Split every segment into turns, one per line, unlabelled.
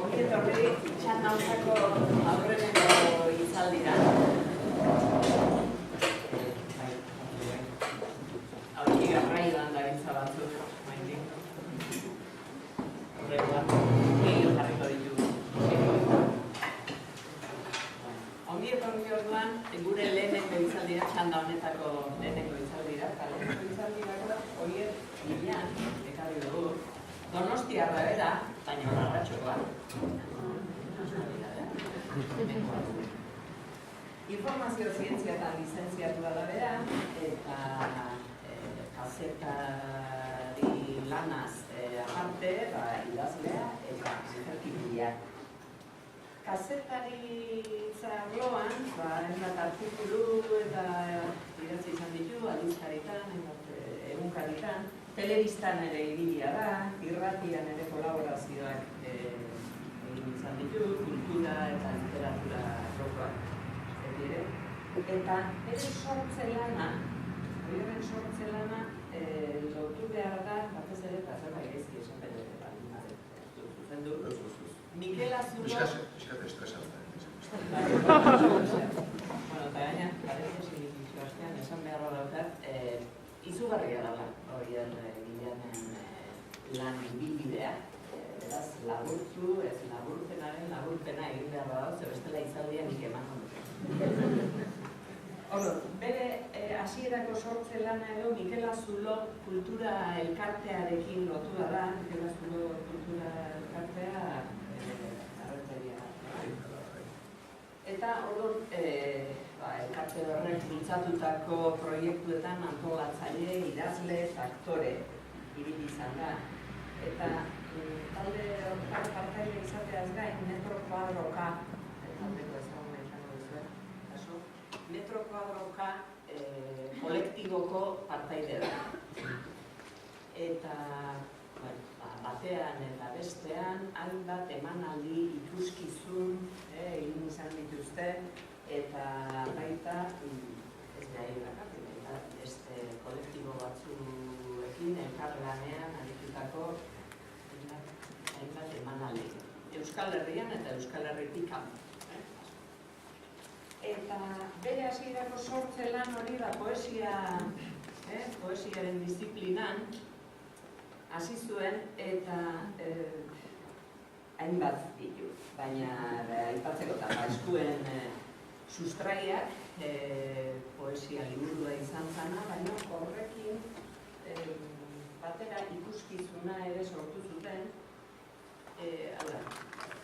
ongi etorri txandauntzako aurreneko hitzaldira. Hauki garraioan dabiltza batzuk, maindik. Horrekoan, gehiago jarriko ditugu. Ongi etorri orduan, gure lehenengo hitzaldira, txanda honetako lehenengo hitzaldira, eta lehenengo hitzaldira horiek gilean, ekarri dugu. Donostiarra bera, baina barratxokoa. Informazio zientziatan lizentziatua da bera, eta kazetari lanaz aparte, idazlea eta antzerkigilea. Kazetaritza arloan, hainbat artikulu eta idatzi izan ditu, aldizkaritan, egunkaritan, telebistan ere ibilia da, irratian ere kolaborazioak egin izan ditu, kultura eta literatura rokoak. Eta bere sortze lana, lotu behar da, batez ere, eta zerbait gaizki esan behar zuzendu. Mikel Azulo...
Piskate estresauta.
Bueno, eta gaina, parece esan beharra daukat, izugarria dela, horien gileanen lan bilbidea. Beraz, laburtu, ez laburpenaren laburpena egin behar da, ze bestela izaldia nik eman honetan. Bere hasierako sortze lana edo Mikel Azulo kultura elkartearekin lotua da, Mikel Azulo kultura elkartea arreteria. Eta elkarte horrek bultzatutako proiektuetan antolatzaile, idazle eta aktore ibili izan da. Eta talde horretan partaile izateaz gain, Metro Kuadroka, taldeko ezaguna izango duzuen, Metro Kuadroka kolektiboko partaide da. Eta batean eta bestean, hainbat emanaldi ikuskizun egin izan dituzte, eta baita, ez da egin baita, beste kolektibo batzuekin, elkarlanean aritutako hainbat emanaldi. Euskal Herrian eta Euskal Herritik kanpo. Eta bere hasierako sortze lan hori da poesiaren disiplinan hasi zuen eta hainbat ditu, baina aipatzeko eta eskuen sustraiak poesia liburua izan zana, baina horrekin batera ikuskizuna ere sortu zuten,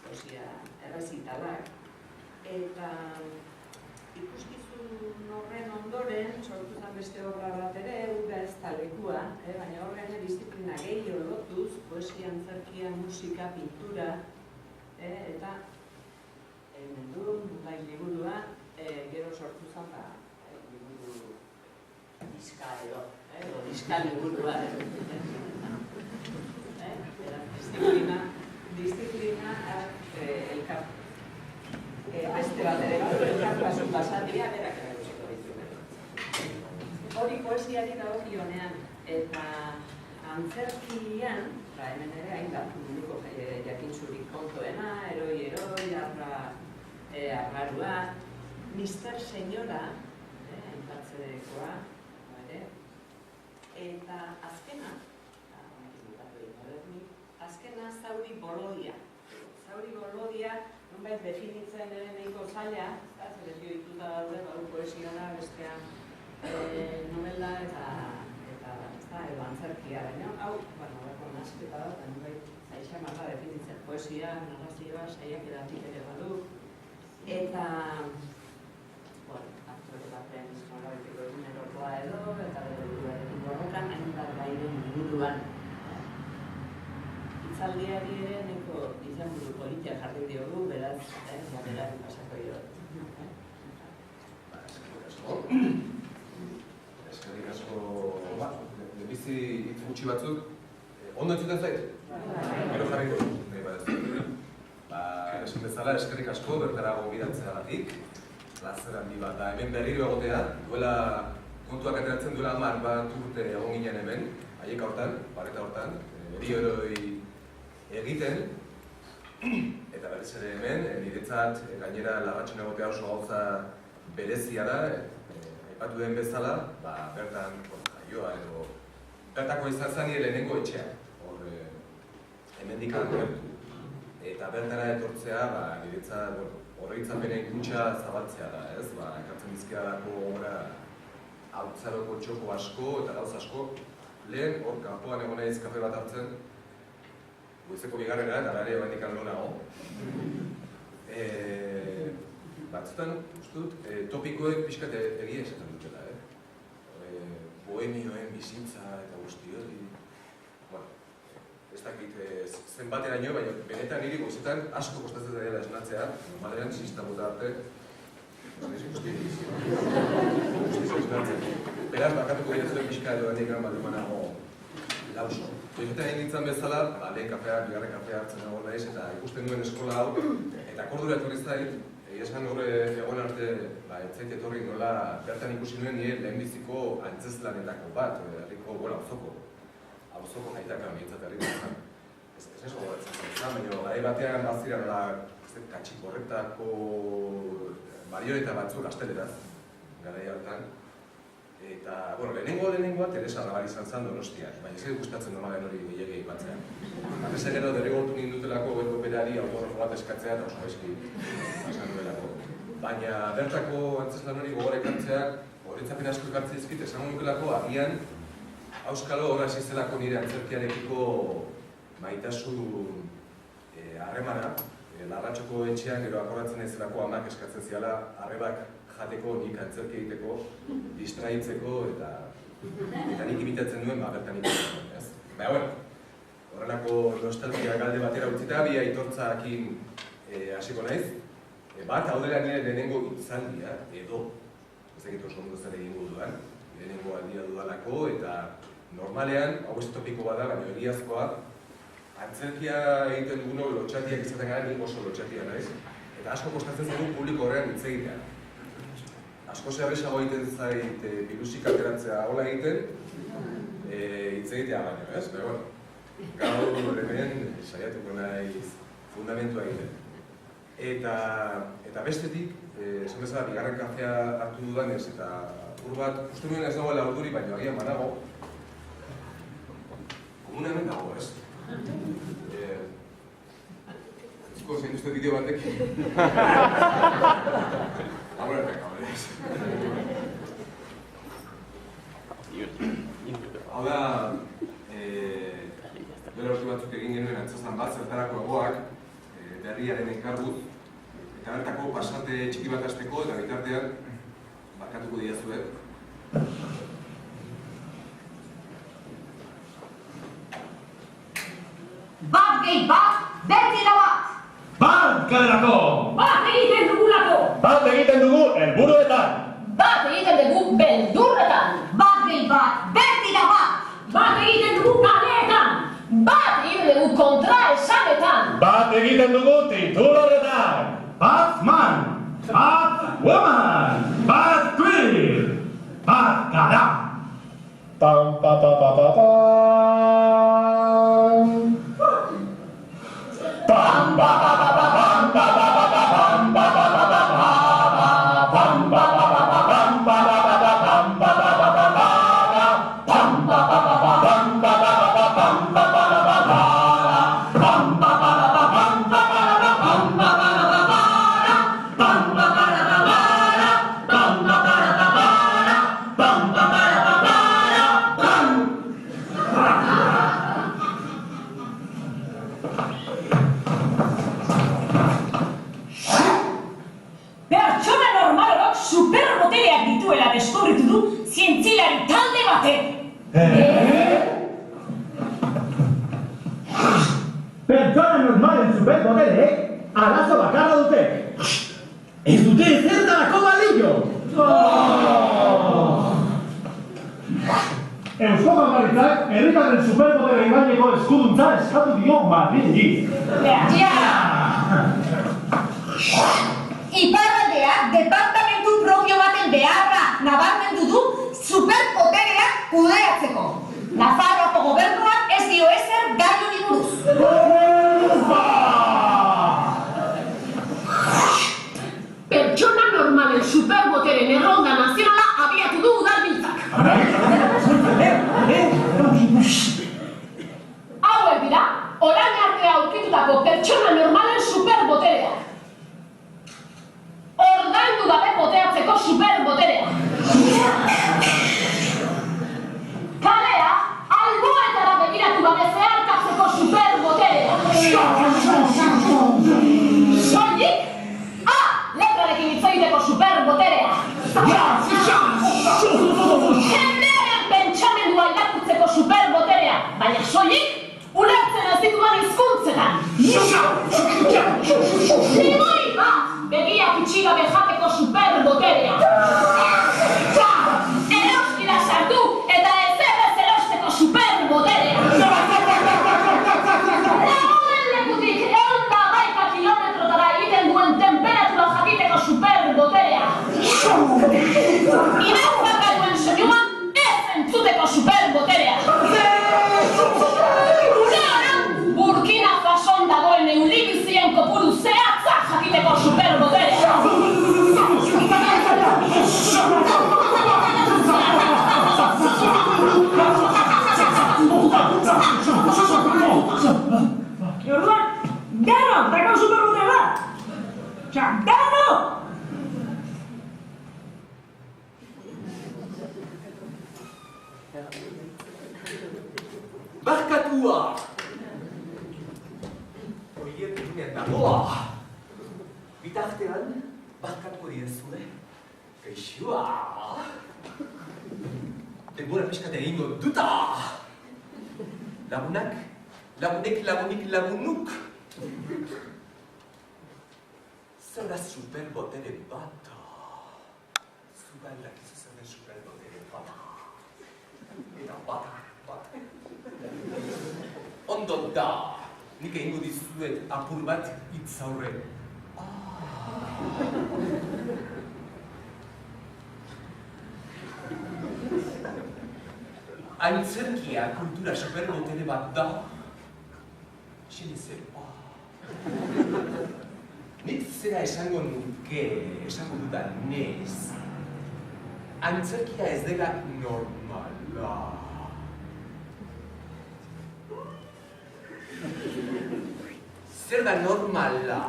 poesia errezitalak, eta ikuskizun horren ondoren, sortu zen beste obra bat ere, Ura ez da lekua, baina horren disiplina gehiago lotuz, poesia, antzerkia, musika, pintura, eta mendun, bai liburua, gero sortu zen liburu diska edo diska liburua. Disiplina elkar. Beste bat ere bat, elkartasun basatia, berak eragutzeko ditu. Hori poesiari dagokionean, eta antzerkian, hemen ere hainbat munduko jakintzurik kontoena, eroi, arrarua, Mister Senyora, enpatzekoa, eta azkena Zauri Bolodia. Zauri Bolodia, nonbait definitzen ere nahiko zaila, zer dituta daude, poesia da, bestean novela eta antzerkia, baina hau, horreko nasketa da, nonbait zaila marra definitzen poesia, narrazioa, saiak edatik ere badu, eta aktore baten nolabaiteko egunerokoa edo, eta borrokan hainbat gairen inguruan. Itzaldiari ere neko izenburu politia jarri diogu, beraz, jaberari pasako diogu.
Eskerrik asko, bizi hitz gutxi batzuk, ondo entzuten zait? Gero jarri dut. Esan bezala, eskerrik asko, bertara gonbidatzeagatik, plazer handi bat da. Hemen berriro egotea, duela kontuak ateratzen duela 10 bat urte egon ginen hemen, haiek hortan, pareta hortan, berrioroi egiten, Eta berriz ere hemen, niretzat gainera Larratxon egotea oso gauza berezia da, aipatu den bezala, bertan jaioa edo bertako izan zen nire lehenengo etxea. Hemendik gertu. Eta bertara etortzea, niretzat oroitzapenen kuntza zabaltzea da, ez? Ekartzen dizkiadako gora hautzaroko txoko asko eta gauz asko. Lehen, hor, kanpoan egon naiz kafe bat hartzen, goizeko bigarrena, eta gare horrendik aldo nago. Batzutan, uste dut, topikoek pixkat egia esaten dutela, bohemioen bizitza eta guzti hori. Ez dakit zenbateraino, baina benetan niri goizetan asko kostatzen dela esnatzea, normalean sista bota arte, guzti esnatzen. Beraz, bakatuko dira zuen pixka edo handik eran bat emanago lauso. Goizetan egin nintzen bezala, lehen kafeak, bigarren kafea hartzen egon naiz, eta ikusten duen eskola hau, eta akordura etorri zait, esan horre egon arte, etzait etorri nola, bertan ikusi nuen nire lehenbiziko antzeslanetako bat, herriko, auzoko jaitaka mientzat herriko zen. Ez nesko goratzen zen, baina gai batean bazira nola katxik horretako marioneta batzuk gazteleraz, garai hartan. Eta, lehenengoa Teresa Rabar izan zen Donostian, baina ez gustatzen normalen hori gehiagei batzea. Arreza gero derrigortu nindutelako goeko berari autografo bat eskatzea eta oso gaizki pasan duelako. Baina bertako antzeslan hori gogora ekartzeak, horretzapen asko ekartzea ezkit, esan nukelako agian auskalo horra zizelako nire antzerkiarekiko maitasun harremana, Larratxoko etxean gero akordatzen ezelako amak eskatzen ziala arrebak jateko, nik antzerki egiteko, distraitzeko eta nik imitatzen duen, bertan imitatzen duen, ez? Baina, horrelako nostalgia galde batera utzita, bi aitortzakin hasiko naiz. Bat, hau dela nire lehenengo itzaldia, edo, ez egit oso ondo zer egingo dudan, lehenengo aldia dudalako, eta normalean, hau ez topiko bada, baina egiazkoa, antzerkia egiten dugunok lotxatiak izaten gara, nik oso lotxatia naiz, eta asko kostatzen zaigu publiko horrean hitz egitea. Asko zerrezago egiten zait bilusik ateratzea hola egiten, hitz egitea baino, ez? Baina, gaur hemen saiatuko naiz fundamentua egiten. Eta bestetik, esan bezala, bigarren kafea hartu dudanez, eta ur bat, uste nuen ez dagoela urduri, baina agian banago, komuna hemen dago, ez? Ezko zein duzte bideo batek? Aurretak, aurretak. Hau da, bera urte batzuk egin genuen antzeslan bat, zertarako egoak, berriaren enkarguz, eta bertako pasarte txiki bat hasteko eta bitartean barkatuko diazuet.
Bat gehi bat, bertila bat!
Bat galerako!
Bat egiten dugulako!
Bat egiten dugu helburuetan!
Bat egiten dugu beldurretan! Bat gehi bat, bertila bat! Bat egiten dugu kaleetan! Bat egiten dugu kontraesanetan!
Bat egiten dugu titularretan! Bat man! Bat woman! Bat queer! Bat gara! Pam pa pa pa pa pa. Pam pa pa pa pa pam pa pa pa pa pam pa pa pa pa pam pa pa pa pa pam pa pa pa pa pam pa pa pa pa pam pa pa pa pa pam pa pa pa pa pam pa pa pa pa pam pa pa pa pa pam pa pa pa pa pam pa pa pa pa pam pa pa pa pa pam pa pa pa pa pam pa pa pa pa pam pa pa pa.
Pertsona normal horok superboteleak dituela deskubritu du zientzilari talde batek!
Pertsona normalen superpoderek arazo bakarra dute. Ez dute ezertarako balio! Eusko Jaurlaritzak herritarren superpoderei gaineko eskuduntza eskatu dio Madrili.
Iparraldeak departamentu propio baten beharra nabarmendu du superpotereak kudeatzeko. Nafarroako gobernuak ez dio ezer gai honi buruz. Hauek dira, orain arte aurkitutako pertsona normalen superboterea. Ordaindu gabe poteatzeko superboterea. Kalea, alboetara begiratu gabe zeharkatzeko superboterea. Soilik, letrarekin hitz egiteko superboterea. Jendearen pentsamendua irakurtzeko superboterea, baina soilik, ulertzen ez dituan hizkuntzetan. Limoi bat, begiak itxi gabe jateko superboterea. Eroskira sartu eta ezer ez erosteko superboterea. Lagunen lekutik 111 kilometrotara egiten duen temperatura jakiteko superboterea. Inautzaka duen soinua ez entzuteko superboterea. Burkina Fason dagoen euribizien kopuru zehatza jakiteko superboterea.
Orduan, gano, dakau superbotere bat! Gano!
Barkatua! Horiek eginen dagoa! Bitartean, barkatuko diezue. Kaixua! Denbora pixkat egingo duta! Lagunak, lagunik, lagunuk! Zer da superbotere bat? Zuba lakizu zer den superbotere bat. Eta bat. Ondo da, nik egingo dizuet apur bat itzaurre. Antzerkia kultura superbotere bat da. Xenize, nik zera esango nuke, esango dudanez. Antzerkia ez dela normala. Zer da normala?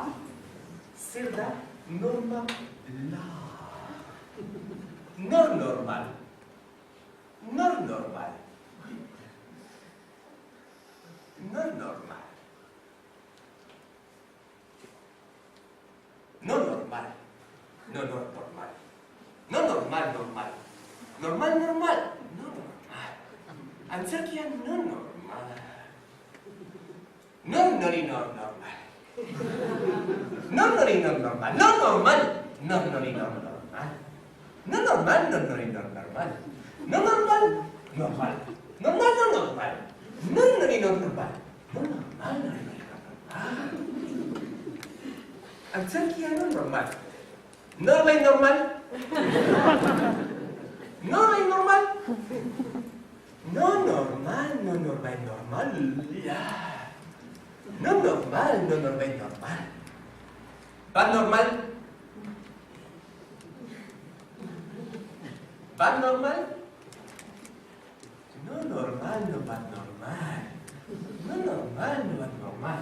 Zer da normala? Nor normal? Nor normal? Nor normal? No normal? No normal? No normal, normal? Normal, normal? No normal? Antzerkia no normal? No normal. No normal. No normal. No normal. No normal. No normal. No normal. Normal. Normal, no normal. No normal. No normal. Antzerkia no normal. Normal normal. Normal normal. No normal. No normal normal. No normal, no normal, normal. Bat normal? Bat normal? No normal, no bat normal. No normal, no bat normal.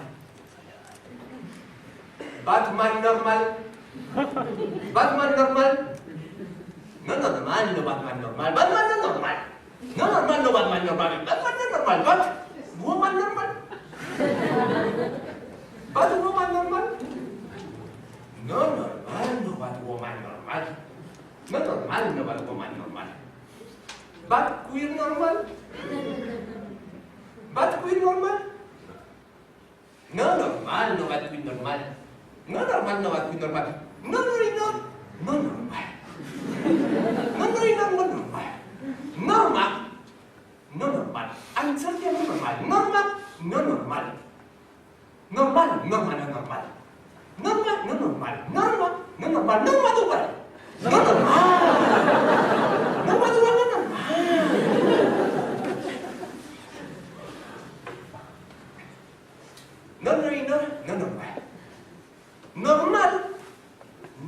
Batman normal? Batman normal? No normal, no Batman normal. Batman no normal. No normal, no Batman normal. Batman no normal. Batwoman normal? Batwoman normal? No normal, no Batwoman normal. No normal, no Batwoman normal. Batqueer normal? Batqueer normal? No normal, no Batqueer normal. No normal, no Batqueer normal. No normal. No normal. Normal. No normal. Antzerkia no normal. Normal. No normal. Normal, normal, no normal. Normal, no normal. Normal, no normal. Normal, normal. No normal. Normal, normal, no normal. No normal. Normal,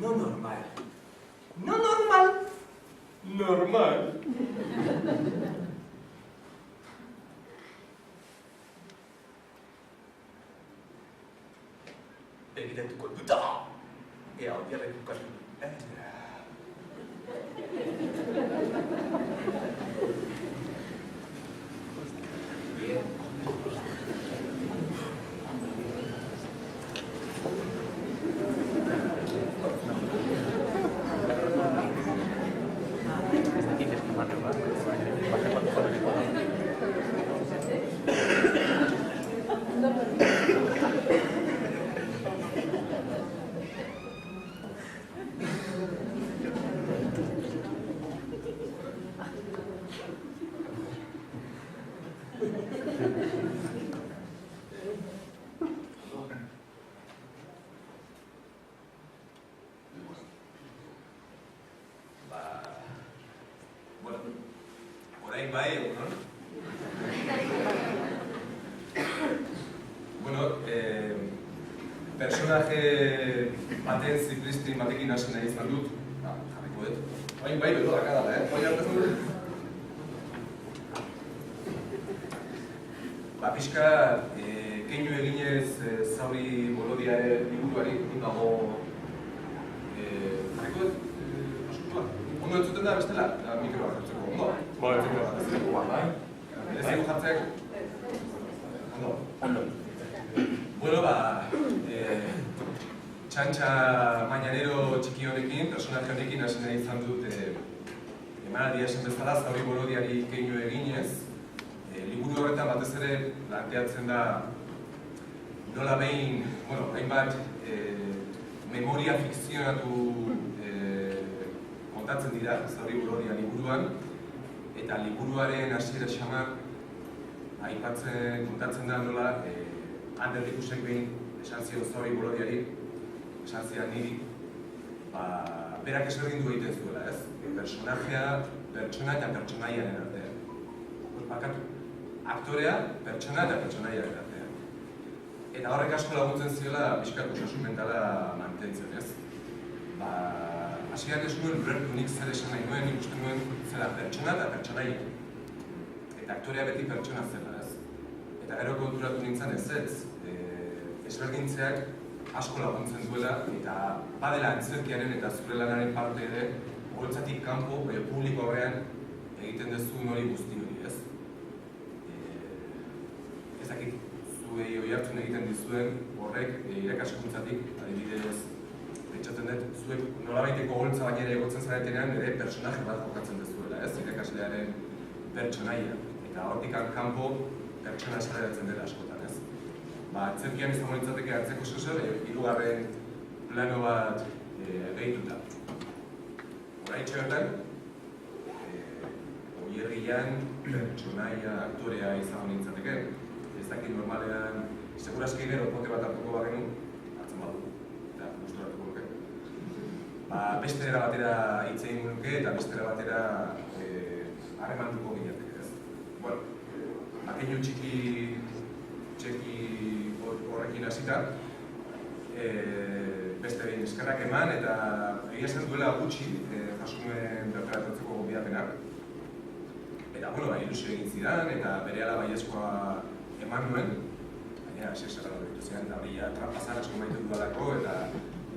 no normal. No normal. normal. Begiratuko dut. Ea, odiarek bukatu.
Orain bai, egunon? Bueno, personaje baten ziklistin batekin hasi nahi izan dut. Jarriko dut. Orain bai, beloak adala, Orain hartzen dut. Pixka, keinu eginez zauri bolodiaren liburuari, dago jarriko dut. Ondo entzuten da bestela? Mikroa jartzeko, ondo?
Bai.
Ez egu jartzeko? Ondo. Bueno, txantxa mañanero txiki honekin, personaje honekin hasi nahi izan dut emanaldia esan bezala zauri bolodiari keinu eginez. Liburu horretan batez ere planteatzen da nola behin, hainbat memoria fikzionatu kontatzen dira zauri bolodia liburuan, eta liburuaren hasiera xamar kontatzen da nola Ander Rikusek behin esan zion zauri bolodiari, esan zian niri, berak esberdindu egiten zuela, ez? Personajea, pertsona eta pertsonaiaren artean. Bakatu, aktorea, pertsona eta pertsonaiaren artean. Eta horrek asko laguntzen ziola pixkat osasun mentala mantentzen, ez? Hasieran ez nuen ulertu nik zer esan nahi nuen, ikusten nuen zela pertsona eta pertsonaia. Eta aktorea beti pertsona zela, ez? Eta gero konturatu nintzen ez, ezberdintzeak asko laguntzen duela, eta badela antzerkiaren eta zure lanaren parte ere, horretzatik kanpo, publiko horrean egiten duzun hori guzti hori, ez? Ez dakit zuei oihartzun egiten dizuen horrek irakaskuntzatik, adibidez, pentsatzen dut, zuek nolabaiteko holtza baina ere egotzen zaretenean ere personaje bat jokatzen duzuela, ez? Irakaslearen pertsonaia. Eta hortik kanpo pertsona esareratzen dela askotan, ez? Antzerkian izango nintzateke hartzeko zozer, hirugarren plano bat gehituta. Horaitxe bertan, oierrian pertsonaia aktorea izango nintzateke. Ez dakit normalean, segurazki gero pote bat hartuko bagenu, hartzen badugu. Beste era batera hitz egin nuke eta beste era batera harremanduko ginateke, ez? Bueno, keinu txiki horrekin hasita, beste behin eskerrak eman eta egia zen duela gutxi jasunuen bertaratatzeko gonbidapenak. Eta, ilusio egin zidan eta berehala baiezkoa eman nuen, baina sexara horretu zidan, eta hori trampazan asko maitu dudalako eta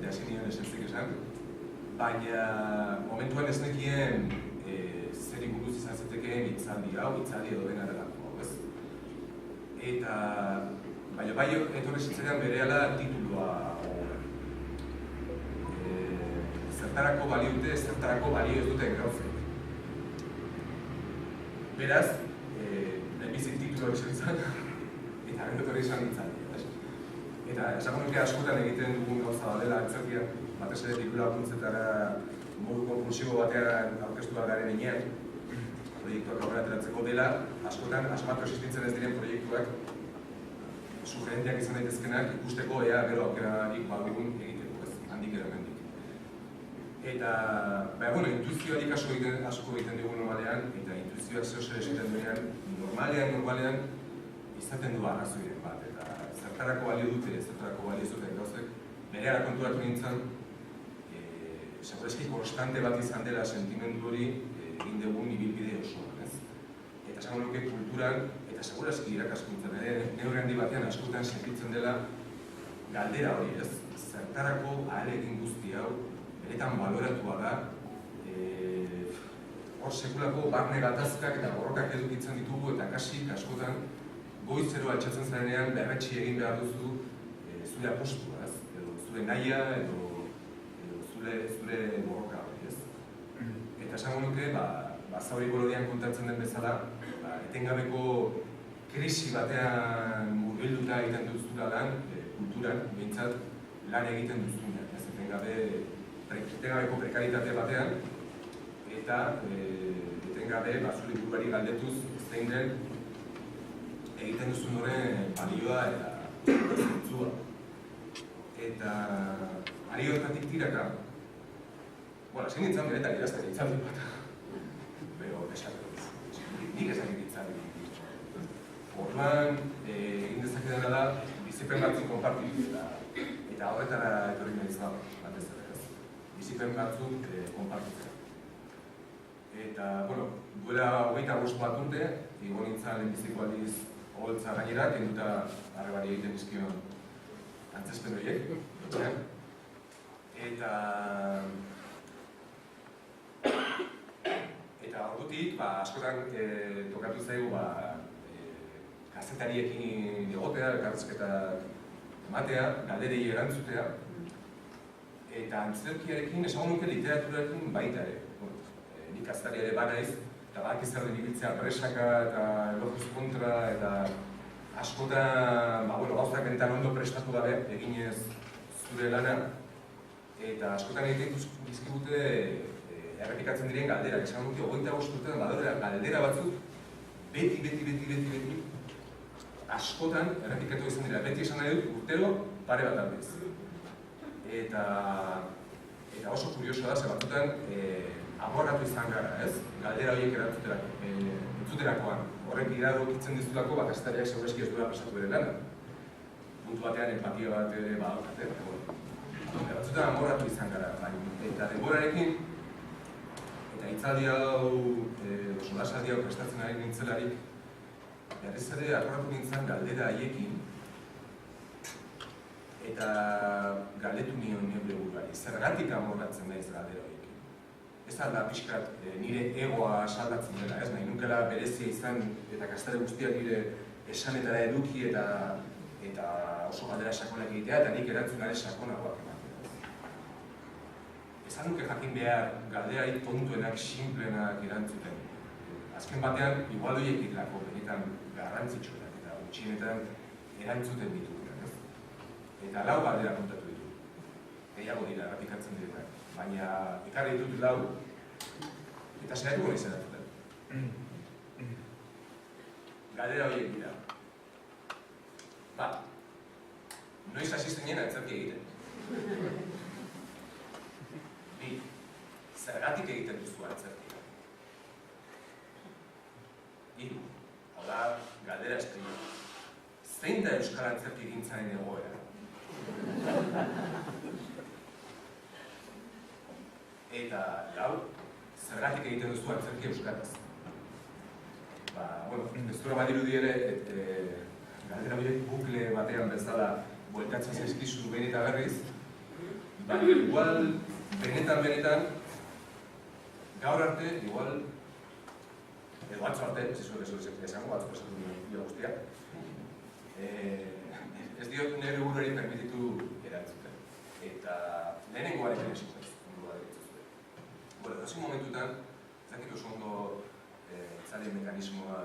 hasi nien esentzik esan. Baina momentuan ez nekien zeri buruz izan zitekeen hitzaldi edo dena delako, ez? Eta, baina bai etorri zitzaidan berehala titulua zertarako balio dute, zertarako balio ez duten gauzek. Beraz, lehenbizik titulua izan izan, eta etorri izan hitzaldi. Eta esango nuke askotan egiten dugun gauza badela antzerkian, batez ere diru laguntzetara modu konkursibo batean aurkeztu garen heinean, proiektuak aurrera ateratzeko dela, askotan asmatu existitzen ez diren proiektuak sugerenteak izan daitezkenak ikusteko ea gero aukerarik badugun egiteko, ez, handik edo hemendik. Eta, intuizioarik asko egiten dugu normalean, eta intuizioak zer esaten duenean, normalean izaten du arrazoiren bat, eta zertarako balio dute, zertarako balio zuten gauzek, berehala konturatu nintzen, segurazki konstante bat izan dela sentimendu hori dugun ibilbide osoan, ez? Eta esango nuke kulturan, eta segurazki irakaskuntzan ere, neurri handi batean askotan sentitzen dela galdera hori, ez? Zertarako ahalegin guzti hau, benetan baloratua da, hor sekulako barne gatazkak eta borrokak edukitzen ditugu eta kasik askotan goizero altxatzen zarenean berretsi egin behar duzu zure apostua, ez? Edo zure nahia edo zure borroka hori, ez? Eta esango nuke, Zauri Bolodian kontatzen den bezala, etengabeko krisi batean murgilduta egiten duzula lan, kulturan, behintzat, lan egiten duzunean, ez? Etengabeko prekaritate batean, eta etengabe zure buruari galdetuz zein den egiten duzun horren balioa eta zentzua. Eta ari horretatik tiraka, zein nintzen beretak idazten nintzen bat. Pero, nik esan nintzen. Orduan, egin dezakedana da, bizipen batzuk konpartitu eta horretara etorri nahi izan batez ere, ez? Bizipen batzuk konpartitzen. Eta, duela 25 bat urte, igo nintzen lehenbiziko aldiz oholtza gainera, kenduta arrebari egiten izkion antzespen horiek, eta ordutik, askotan tokatu zaigu kazetariekin egotea, elkarrizketak ematea, galderei erantzutea, eta antzerkiarekin, esango nuke literaturarekin baita ere. Nik kazetari ere banaiz, eta badakiz zer den ibiltzea presaka eta eloguz kontra, eta askotan, gauzak benetan ondo prestatu gabe eginez zure lana, eta askotan egiten dizkigute errepikatzen diren galderak. Esan dute, 25 urtean badaude galdera batzuk beti askotan errepikatu izan dira. Beti esan nahi dut urtero pare bat aldiz. Eta oso kurioso da, ze batzutan amorratu izan gara, ez? Galdera horiek entzuterakoan. Horrek iradokitzen dizutako, kazetariak segurazki ez duela pasatu bere lana. Puntu batean empatia bat ere badaukat, batzutan amorratu izan gara, eta denborarekin, eta hitzaldi hau, solasaldi hau prestatzen ari nintzelarik, berriz ere akorratu nintzen galdera haiekin, eta galdetu nion neure buruari, zergatik amorratzen naiz galdera horiekin. Ez da pixkat nire egoa saldatzen dela, ez nahi nukela berezia izan eta kazetari guztiak nire esanetara eduki eta oso galdera sakonak egitea eta nik erantzunare sakonagoak ematea. Esan nuke jakin behar galderari tontuenak, simplenak erantzuten. Azken batean, igual horiek direlako benetan garrantzitsuenak eta gutxienetan erantzuten ditugunak, ez? Eta 4 galdera kontatu ditu. Gehiago dira, errepikatzen direnak. Baina, ekarri ditut 4, eta saiatuko nahi erantzuten. Galdera horiek dira. Noiz hasi zinen antzerki egiten. 2. Zergatik egiten duzu antzerkia. 3. Hau da, galdera estrella. Zein da euskal antzerki gintzaren egoera? Eta 4. Zergatik egiten duzu antzerki euskaraz. Ez badirudi ere, galdera horiek bukle batean bezala bueltatzen zaizkizu behin eta berriz, igual benetan, gaur arte, igual, edo atzo arte, ez esango, atzo pasatu dira guztiak, ez diot nire buruari permititu erantzuten. Eta lehenengoarekin esan zaiz, ondua ditzuzue. Dozi momentutan, zakit oso ondo itzalien mekanismoa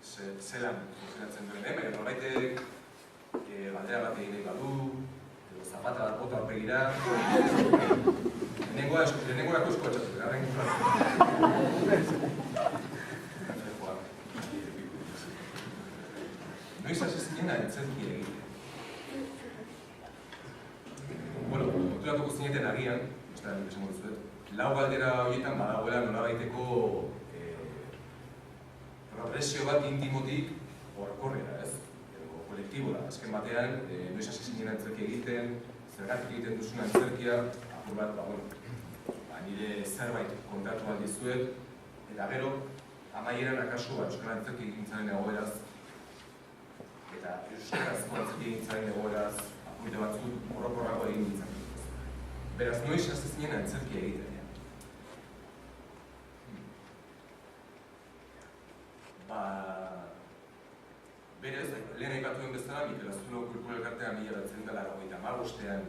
zelan funtzionatzen duen, baina norbaitek galdera bat egin nahi badu, edo zapata bat bota aurpegira. Lehenengoak eusko atxatu, garren guztiak. Noiz hasi zinen antzerki egiten. Konturatuko zineten agian, esango duzuet, 4 galdera horietan badagoela nolabaiteko progresio bat intimotik orokorrera, ez? Edo kolektibora. Azken batean, noiz hasi zinen antzerki egiten, zergatik egiten duzun antzerkia, apur bat, nire zerbait kontatu bat dizuet, eta gero, amaieran akaso Euskal Antzerki egintzaren egoeraz, eta Euskarazko Antzerki egintzaren egoeraz, apunte batzuk orokorrago egin ditzak. Beraz, noiz hasi zinen antzerkia egiten. Berez, lehen aipatuen bezala, Mikel Aztulo Kultura Elkartean 1985ean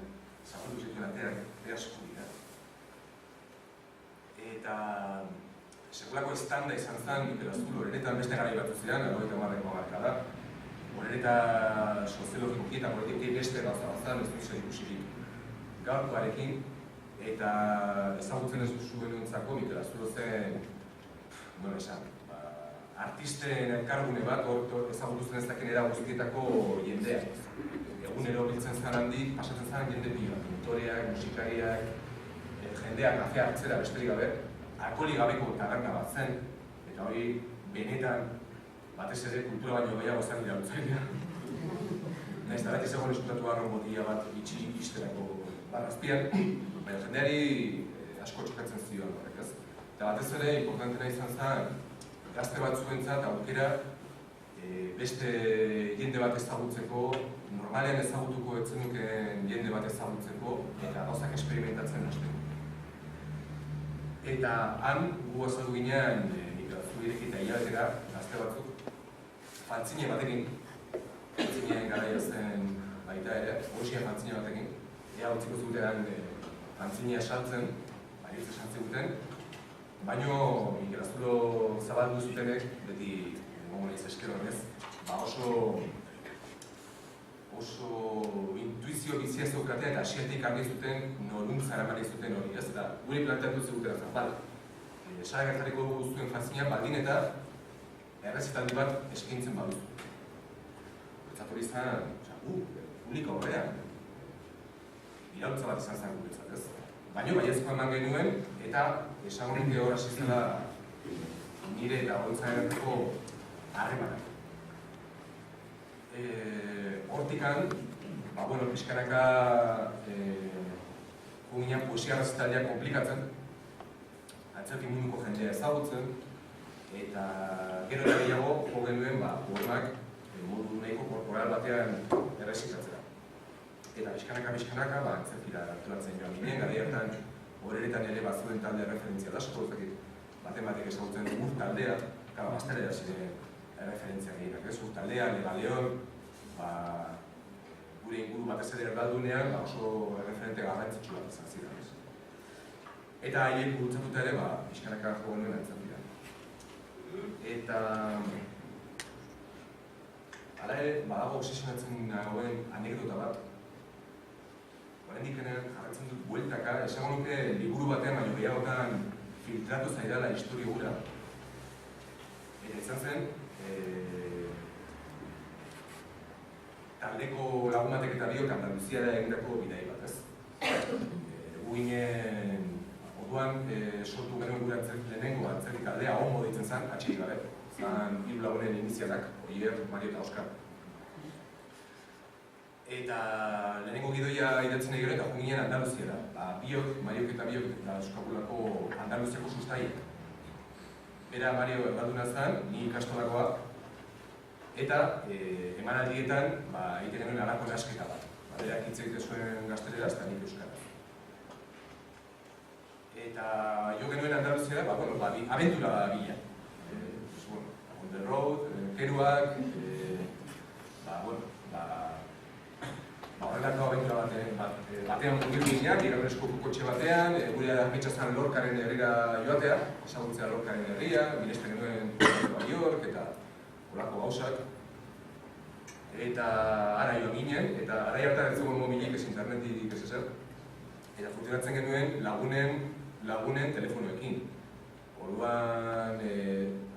zabaldu zituen ateak asko dira. Eta sekulako estanda izan zen Mikel Aztulo, horretan beste garai batu ziren, 90ko hamarkada. Horreta soziologikoki eta politikoki beste gauza bazan, ez dut zer ikusirik gaurkoarekin, eta ezagutzen ez zuen entzako Mikel Aztulo zen, nola esan, artisten elkargune bat, ezagutu zen ez daken era guztietako jendea. Egunero biltzen zan handik, pasatzen zan jende pila, pintoreak, musikariak, jendeak kafea hartzera besterik gabe, alkoholik gabeko taberna bat zen, eta hori benetan batez ere kultura baino gehiago zen dira lutzailea. Nahiz eta beti zegoen eskutatu arron botila bat itxi isterako barrazpian, baina jendeari asko txokatzen zioan horrek, ez? Eta batez ere importantena izan zen, gazte batzuentzat aukera beste jende bat ezagutzeko, normalean ezagutuko ez zenuken jende bat ezagutzeko eta gauzak esperimentatzen hasteko. Eta han, gu azaldu ginean, Zubirekin eta hilabetera, gazte batzuk, fantzine batekin, fantzinean garaia zen baita ere, horixian fantzine batekin, ea utziko zutean fantzinea saltzen, baietze saltzen duten, baino Mikel Aztulo zabaldu zutenek, beti egongo nahiz eskero honez, oso intuizio bizia zeukatea eta asiatik argi zuten norun zaramari zuten hori, ez? Eta guri planteatu zugutera zen, esara gertariko zuen fanzinean baldin eta errezitaldi bat eskaintzen baduzu. Betzat hori izan, publiko horrean, irautza bat izan zen guretzat, ez? Baina baiezkoa eman genuen, eta esango nuke hor hasi zela nire eta gontzaren harremanak. Hortikan, pixkanaka guginean poesia errezitaldia komplikatzen, antzerki munduko jendea ezagutzen, eta gero eta gehiago jo genuen poemak modu nahiko korporal batean errezitatzera. Eta pixkanaka, antzerkira harturatzen joan ginen, gara hartan horretan ere bazuen talde referentzia asko, batek ezagutzen ur taldea, bazterera ziren referentzia gehienak, ez? Ur taldea, Legaleon, gure inguru batez ere erdaldunean oso referente garrantzitsu bat izan ziren, ez? Eta haiek gurutzatuta ere, pixkanaka jo genuen antzerkira. Eta hala ere, badago obsesionatzen nagoen anekdota bat. Oraindik jarraitzen dut bueltaka, esango nuke liburu batean baino gehiagotan filtratu zaidala historia gura. Eta izan zen, taldeko lagun batek eta biok Andaluziara egindako bidai bat, ez? Gu ginen, orduan sortu genuen gure lehenengo antzerki taldea, Homo deitzen zen, atxerik gabe. Zan hiru lagunen inizialak, Oier, Mario eta Oskar. Eta lehenengo gidoia idatzen egin eta jo ginen Andaluziara. Mariok eta biok eta Euskagulako Andaluziako sustaiek. Bera Mario erdalduna zen, ni ikastolakoa. Eta emanaldietan egiten genuen halako nasketa bat. Berak hitz egiten zuen gazteleraz eta nik euskaraz. Eta jo genuen Andaluziara, abentura bila. On the road, keruak, horrelako abentura batean mugitu ginean, Iraurrezko kotxe batean, gure ametxazan Lorcaren herrira joatea, ezagutzea Lorcaren herria, miresten genuen Nueva York eta horako gauzak. Eta ara joan ginen, eta arai hartan ez zegoen mobilik ez internetik ez ezer. Eta funtzionatzen genuen lagunen telefonoekin. Orduan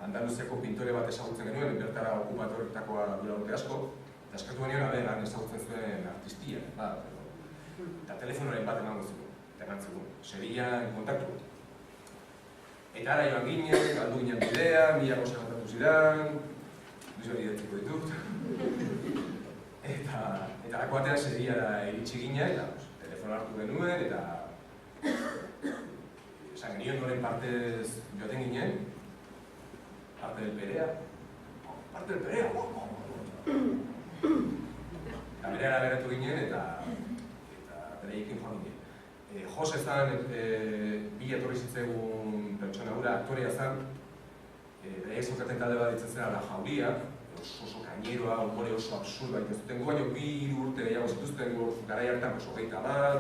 Andaluziako pintore bat ezagutzen genuen, bertara okupatuetakoa dura urte asko, eta eskatu genion aberan ezagutzen zuen artistia, eta telefonoren bat emango zigun, eta emantzikun, Sevillan kontaktu. Eta ara joan ginen, galdu ginen bidea, mila gauza kontatu zidan, duzu hori idatziko ditut. Eta lako batean Sevillara iritsi ginen, eta telefono hartu genuen, eta esan genion noren partez joaten ginen, parte del Perea. Parte del Perea, eta bereara beratu ginen eta bereiekin joan ginen. Jose zan, bila etorri zitzaigun pertsona hura, aktorea zan, bereiek zaukaten talde bat ditzen zera La Jauria, oso kaineroa, umore oso absurda egiten zuten, baina 2 urte gehiago zituzten, garai hartan oso 30 bat,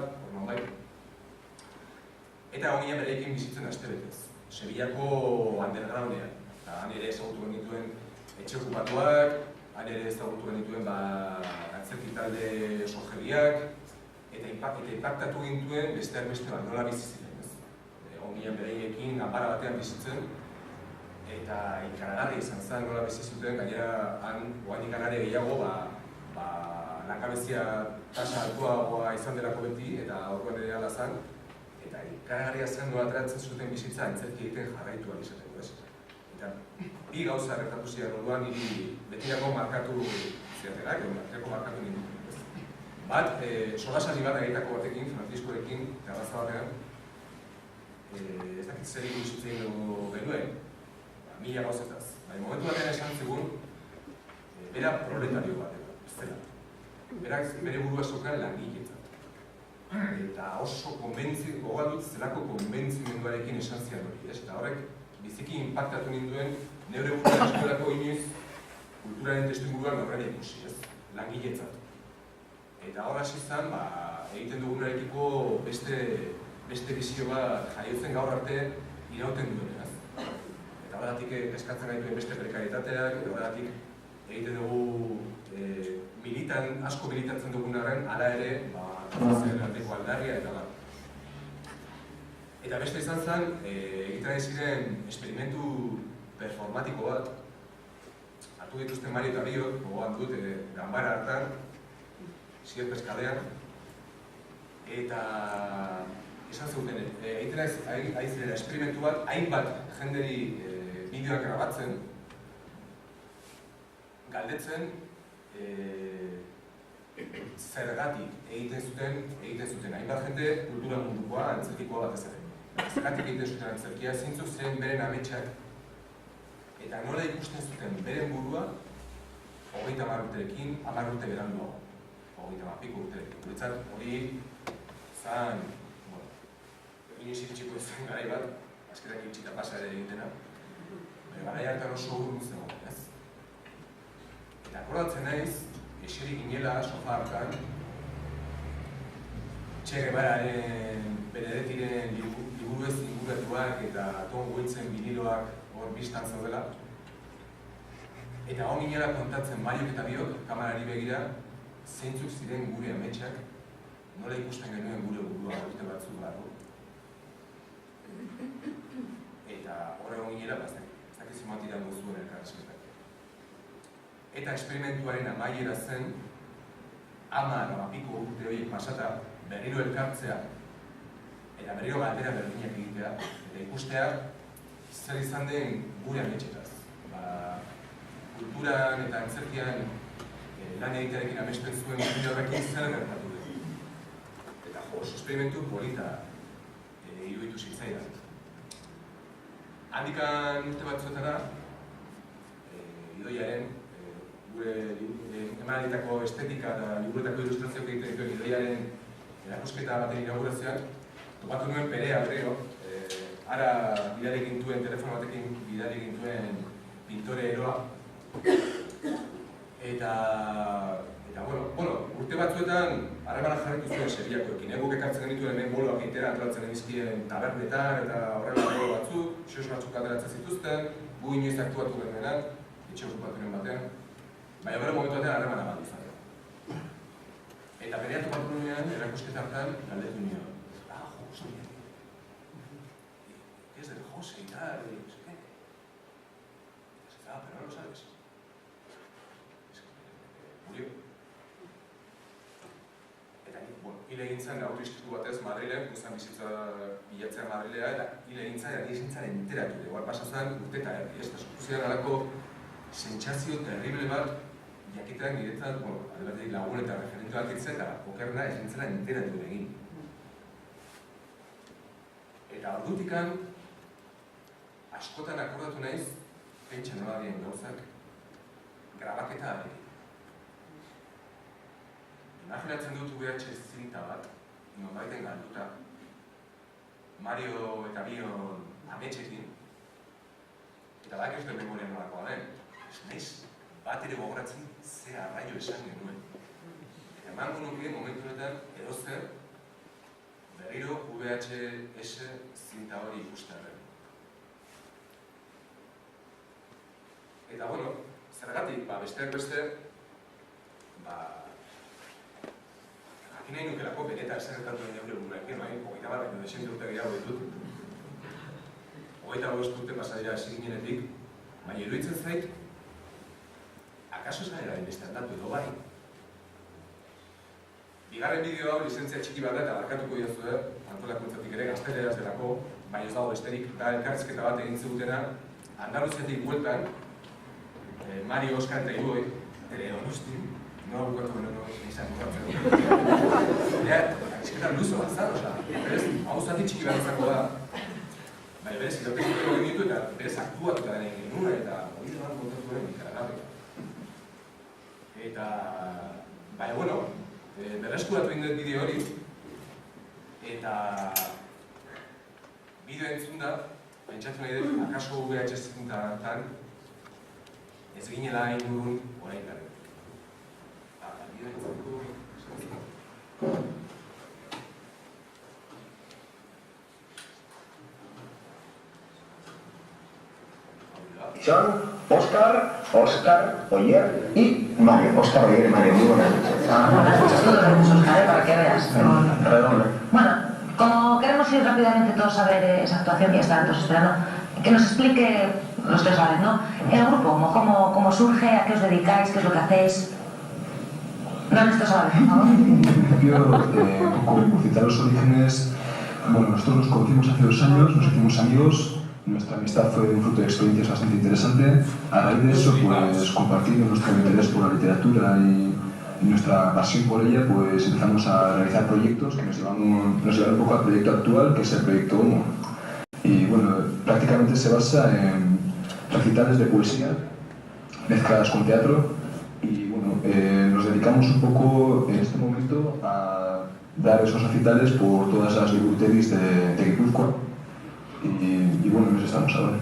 eta ginen bereiekin bizitzen astebetez, Sevillako undergroundean. Eta han ere ezagutu genituen etxe okupatuak, han ere ezagutu genituen antzerki talde sorgeriak, eta inpaktatu gintuen besteak beste bat nola bizi ziren. Egon ginen bereiekin ganbara batean bizitzen, eta ikaragarri izan zen nola bizi zuten, gainera han oainik anare gehiago langabezia tasa altuagoa izan delako beti, eta aurkoan ere ala zen, eta ikaragarria zen nola ateratzen zuten bizitza antzerki egiten jarraitua izateko, ez? Eta bi gauza gertatu ziren orduan niri betirako markatu ziatenak, markatu nindu. Bat, solasari bat egitako batekin, Franciscorekin, terraza batean, ez dakit zer ikusitzen genuen, 1000 gauzetaz. Momentu batean esan zigun, bera proletario bat, ez dela. Berak bere burua zeukan langiletzat. Eta oso gogoa dut zelako konbentzimenduarekin esan zian hori, ez? Eta horrek biziki inpaktatu ninduen neure burua eskolako inoiz kulturaren testuinguruan horrela ikusi, ez? Langiletzat. Eta hor hasi zen, egiten dugunarekiko beste bizio bat jaiotzen gaur arte irauten duenaz. Eta horregatik eskatzen gaituen beste prekarietateak, eta horregatik egiten dugu asko militatzen dugun arren, hala ere, zerrateko aldarria eta bat. Eta beste izan zen, egiten ziren esperimentu performatiko bat, hartu dituzten Mario eta Biok, gogoan dut, ganbara hartan, Sierpes kalean, eta esan zuten, egiten ari zirela esperimentu bat, hainbat jenderi bideoak grabatzen, galdetzen zergatik egiten zuten hainbat jende kultura mundukoa, antzerkikoa bat ezaten. Zergatik egiten zuten antzerkia, zeintzuk ziren beren ametsak, eta nola ikusten zuten beren burua 30 urterekin, 10 urte beranduago. 30 piko urterekin. Guretzat hori zan, inoiz iritsiko izan garai bat, azkerak iritsita pasa ere egitena, garai hartan oso urrun zegoen, ez? Eta akordatzen naiz, eseri ginela sofa hartan, Che Guevararen Benedettiren liburuez inguratuak eta Tom Waitsen biniloak hor bistan zaudela. Eta hon ginela kontatzen Mariok eta Biok, kamerari begira, zeintzuk ziren gure ametsak, nola ikusten genuen gure burua urte batzuk barru. Eta horre hon ginela, ez dakizu matiran guztuen elkarrezketak. Eta esperimentuaren amaiera zen, 10 piko urte horiek pasata, berriro elkartzea, eta berriro galdera berdinak egitea, eta ikustea zer izan den gure ametsetaz. Kulturan eta antzerkian lan egitearekin amesten zuen gure horrekin zer gertatu den. Eta oso esperimentu polita iruditu zitzaidan. Handikan urte batzuetara, Idoiaren, gure emanalditako estetika eta liburuetako ilustrazioak egiten dituen Idoiaren erakusketa baten inaugurazioan, topatu nuen Perea berriro, ara bidali gintuen, telefono batekin bidali gintuen pintore eroa. Eta urte batzuetan harremana jarritu zuen Sevillakoekin. Guk ekartzen genituen hemen boloak egitera antolatzen genizkien tabernetan eta horrela bolo batzuk, xos batzuk ateratzen zituzten, gu inoiz aktuatu genuenak, etxe okupaturen batean, baina bero momentu batean harremana bat izan. Eta berea topatu nuenean, erakusketa hartan, galdetu nion. Jose, ¿qué es del Jose y tal? Y no sé qué. Pero no lo sabes. Murió. Eta hile egin zen autoistitu batez Madrilen, guztan bizitza bilatzea Madrilea, eta hile egin zen zintzaren enteratu. Igual pasa zen urteta erdi, ez da supuzian alako sentsazio terrible bat jakitean niretzat, alde batetik lagun eta referentu bat ditzen, eta okerna ez nintzela enteratu egin. Eta ordutikan, askotan akordatu naiz, pentsa nola dien gauzak, grabaketa ari. Imaginatzen dut VHS zinta bat, nonbaiten galduta, Mario eta Bion ametxekin, eta bak ez duen memoria nolakoa den, ez naiz, bat ere gogoratzen ze arraio esan genuen. Eta emango nuke momentuetan edozer, berriro VHS zinta hori ikustearen. Eta bueno, zergatik, besteak beste, jakin nahi nukelako benetan zerretatu nahi neure buruekin, hogeita bat baino desente urte gehiago ditut. Hogeita bost urte pasa dira hasi ginenetik, baina iruditzen zait, akaso ez gara beste aldatu edo bai. Bigarren bideo hau lizentzia txiki bat da eta barkatuko diozue, antolakuntzatik ere gazteleraz delako, baina ez dago besterik, da elkarrizketa bat egin zigutena, Andaluziatik bueltan, Mario, Oskar eta Iboi, ere Donosti, no bukatu beno izan bukatzen. Ezketan luzo bat zan, berez, hau zati txiki bat izango da. Baina berez, irautekiko egin ditu eta berez aktuatuta den egin nuen eta hori da bat kontatu den ikaragarri. Eta, baina, bueno, berreskuratu egin dut bideo hori eta bideo entzun da, pentsatu nahi dut, akaso VHS zintan ez ginela ingurun orain gara. Bideo entzuko,
Son Óscar, Oyer y Mario. Óscar, Oyer y Mario, muy buenas noches.
Buenas noches, todos los Óscar, para que veas.
Redoble.
Bueno, como queremos ir rápidamente todos a ver esa actuación y están todos esperando, que nos explique, los tres saben, ¿no? El grupo, cómo surge, a qué os dedicáis, qué es lo que hacéis. No, esto sabe, por favor.
En principio, por citar los orígenes, bueno, nosotros nos conocimos hace 2 años, nos hicimos amigos. Nuestra amistad fue un fruto de experiencias bastante interesante. A raíz de eso, pues compartiendo nuestro interés por la literatura y nuestra pasión por ella, pues empezamos a realizar proyectos que nos llevaron un poco al proyecto actual, que es el proyecto Homo. Y bueno, prácticamente se basa en recitales de poesía mezcladas con teatro y bueno, nos dedicamos un poco en este momento a dar esos recitales por todas las liburuteris de Guipúzcoa. Y bueno, nos estamos ahora.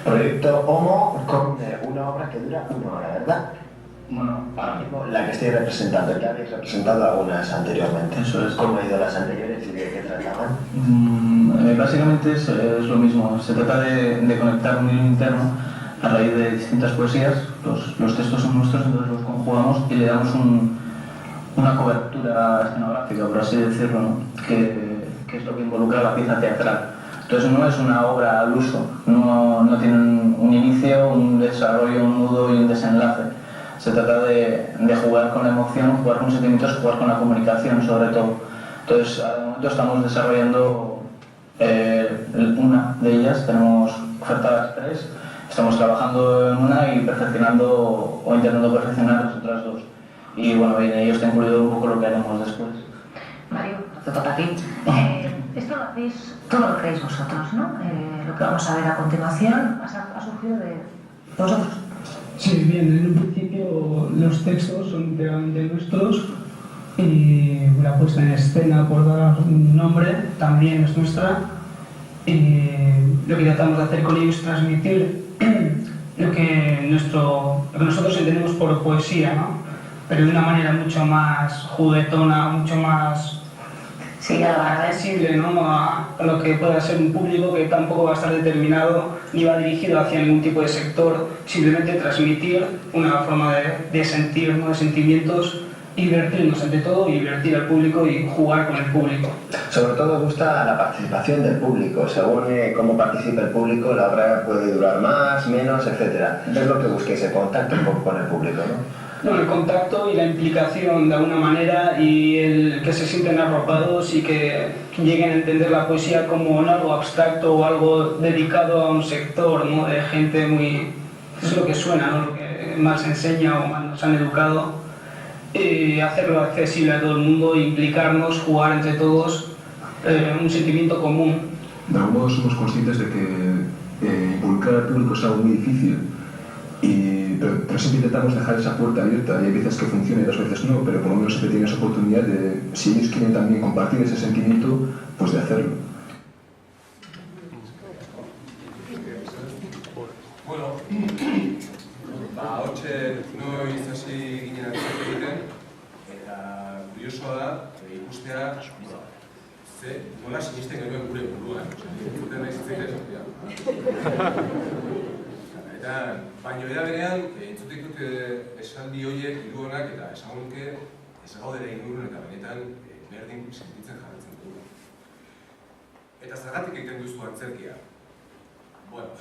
Proyecto Homo con una obra que dura 1 hora, ¿verdad?
Bueno,
Ahora mismo la que estoy representando, ya habéis representado algunas anteriormente.
Eso es.
¿Cómo han ido las anteriores y de qué trataban?
Básicamente es lo mismo. Se trata de conectar un hilo interno a raíz de distintas poesías. Los textos son nuestros, entonces los conjugamos y le damos una cobertura escenográfica, por así decirlo, ¿no? que es lo que involucra la pieza teatral. Entonces no es una obra al uso, no tiene un inicio, un desarrollo, un nudo y un desenlace. Se trata de jugar con la emoción, jugar con los sentimientos, jugar con la comunicación sobre todo. Entonces, al momento estamos desarrollando una de ellas, tenemos ofertadas 3, estamos trabajando en una y perfeccionando o intentando perfeccionar las otras 2. Y bueno, en ello está incluido un poco lo que haremos después.
Mario, te toca a ti. Esto lo hacéis, todo lo creéis vosotros, ¿no? Lo que vamos a ver a continuación ha surgido de vosotros.
Sí, bien, en un principio los textos son integralmente nuestros y la puesta en escena, por dar un nombre, también es nuestra. Y lo que tratamos de hacer con ellos es transmitir lo que nosotros entendemos por poesía, ¿no? Pero de una manera mucho más juguetona, mucho más accesible, ¿no? A lo que pueda ser un público que tampoco va a estar determinado ni va dirigido hacia ningún tipo de sector, simplemente transmitir una forma de sentir, ¿no? De sentimientos, y divertirnos ante todo, y divertir al público y jugar con el público.
Sobre todo gusta la participación del público. Según cómo participa el público, la obra puede durar más, menos, etc. Es lo que busquéis, el contacto un poco con el público, ¿no?
Bueno, el contacto y la implicación de alguna manera, y el que se sienten arropados y que lleguen a entender la poesía como no algo abstracto o algo dedicado a un sector, ¿no? De gente muy... es lo que suena, ¿no? Lo que más se enseña o más nos han educado. Y hacerlo accesible a todo el mundo, implicarnos, jugar entre todos un sentimiento común.
De algún modo somos conscientes de que involucrar al público es algo muy difícil, pero siempre intentamos dejar esa puerta abierta, y hay veces que funciona y otras veces no, pero por lo menos siempre tienen esa oportunidad de, si ellos quieren también compartir ese sentimiento, pues de hacerlo.
Bueno, hortxe noiz hasi ginen atzak egiten, eta kuriosoa da, ikustea, nola sinisten genuen gure buruan. Zuten nahi zitzaitea esatea. Eta, baina era berean, entzutik dut esaldi horiek hiru honak eta esan nuke ez gaudera ingurun eta benetan berdin sentitzen jarretzen dugu. Eta zergatik egiten duzu antzerkia? Bueno,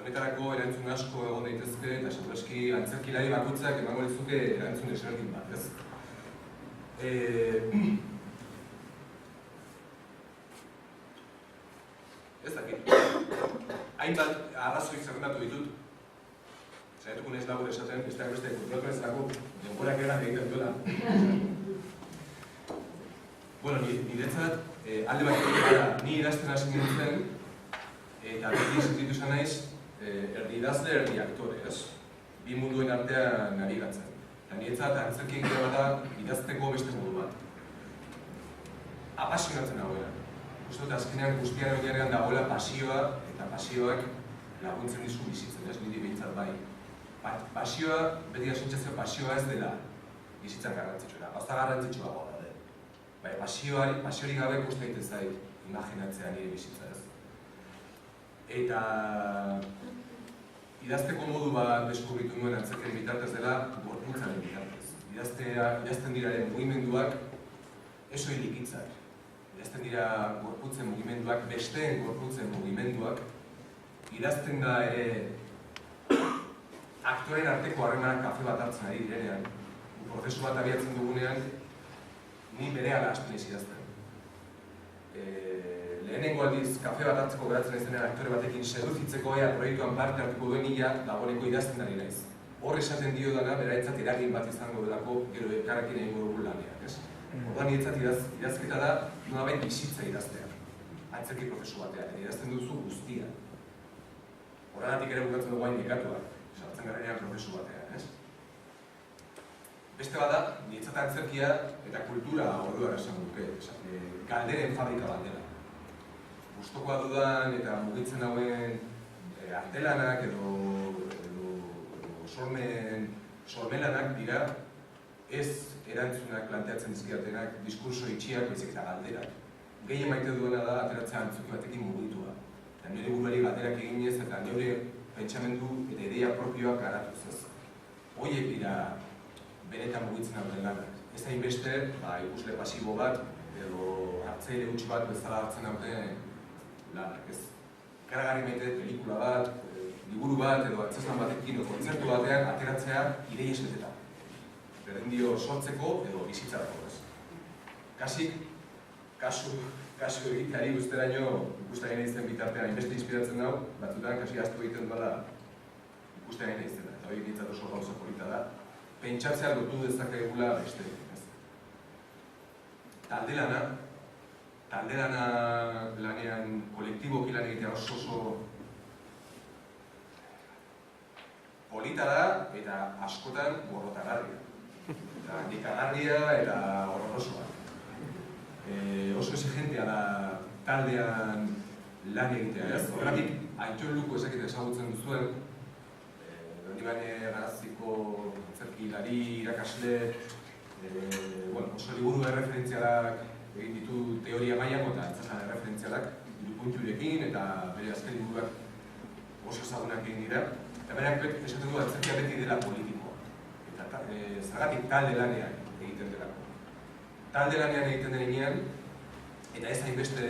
honetarako erantzun asko egon daitezke eta segurazki antzerkilari bakoitzak emango lizuke erantzun desberdin bat, ez? Ez dakit. Hainbat arrazoi zerrendatu ditut. Zaitukun ez labur esaten, besteak beste konturatu ez dago denborak eran egiten duela. Bueno, niretzat, alde batetik gara, ni idazten hasi nintzen, eta beti sentitu izan naiz, erdi idazle, erdi aktore, ez? Bi munduen artean nabigatzen. Eta niretzat, antzerki egitea bat idazteko beste modu bat. Apasionatzen dagoela. Uste dut, azkenean guztiaren oinarrian dagoela pasioa, eta pasioak laguntzen dizu bizitzen, ez niri behintzat bai. Pasioa, beti asuntzazio pasioa ez dela bizitzan garrantzitsua. Gauza garrantzitsua goda, bai, pasiori gabe guzti egiten zait imaginatzea nire bizitza, ez? Eta idazteko modu bat deskubritu nuen antzerkiaren bitartez dela gorputzaren bitartez. Idazten diraren mugimenduak ez soilik hitzak. Idazten dira gorputzen mugimenduak, besteen gorputzen mugimenduak. Idazten da ere aktoren arteko harremanak kafe bat hartzen ari direnean. Prozesu bat abiatzen dugunean, ni berehala hasten ez idazten. Lehenengo aldiz kafe bat hartzeko geratzen ezenean aktore batekin seduzitzeko ea proiektuan parte hartuko duen ila dagoeneko idazten ari naiz. Hor esaten dio dana, beraentzat eragin bat izango delako gero elkarrekin egingo dugu lanean, ez? Orduan niretzat idazketa da nolabait bizitza idaztea. Antzerki prozesu batean, idazten duzu guztia. Horregatik ere bukatzen dugu hain nekatuak, sartzen garenean prozesu batean, ez? Beste bada, niretzat antzerkia eta kultura orduan esan duke, galderen fabrika bat dela. Gustokoa dudan eta mugitzen hauen artelanak edo sormelanak dira ez erantzunak planteatzen dizkidatenak, diskurso itxiak, baizik eta galderak. Gehien maite duena da ateratzea antzuki batekin mugitua. Eta nire buruari galderak eginez eta nire pentsamendu eta ideia propioak garatuz ez. Horiek dira benetan mugitzen hauen lanak. Ez hainbeste, ikusle pasibo bat edo hartzaile huts bat bezala hartzen hauten lanak, ez. Ikaragarri maite pelikula bat, liburu bat edo antzezlan batekin edo kontzertu batean ateratzea idei esetetan. Berdin dio sortzeko edo bizitzarako, ez. Kasik, kasu egiteari guzteraino ikusten izten bitartean inbeste inspiratzen dau, batzutan kasi astu egiten duela ikusten izten da. Eta hori bintzat oso gauza polita da. Pentsatzea lotu dezakegula beste, ez. Talde lana lanean kolektiboki lan egitea oso polita da eta askotan gorrotagarria. Eta nikagarria eta horrorosoa. Oso exigentea da taldean lan egitea, ez? Horregatik, Aitor Luko ezakit ezagutzen duzuen, Erdibane Garaziko antzerkilari, irakasle, oso liburu erreferentzialak egin ditu teoria mailako eta antzezlan erreferentzialak, irupunturekin eta bere azken liburuak oso ezagunak egin dira. Eta berak esaten du antzerkia beti dela politikoa. Eta zergatik talde lanean egiten delako. Talde lanean egiten denean, eta ez hainbeste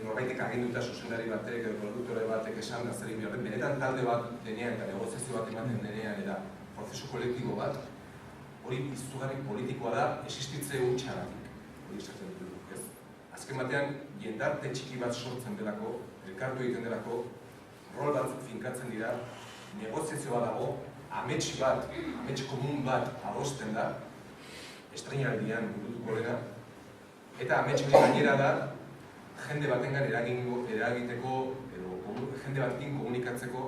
norbaitek aginduta zuzendari batek edo produktore batek esan da zer egin behar. Benetan talde bat denean eta negoziazio bat ematen denean eta prozesu kolektibo bat, hori izugarri politikoa da existitze hutxagatik. Hori esaten dut, ez? Azken batean, jendarte txiki bat sortzen delako, elkartu egiten delako, rol batzuk finkatzen dira, negoziazio bat dago, amets komun bat adosten da, estrenaldian burutuko dena, Eta amets hori gainera da, jende batengan eragiteko, edo jende batekin komunikatzeko,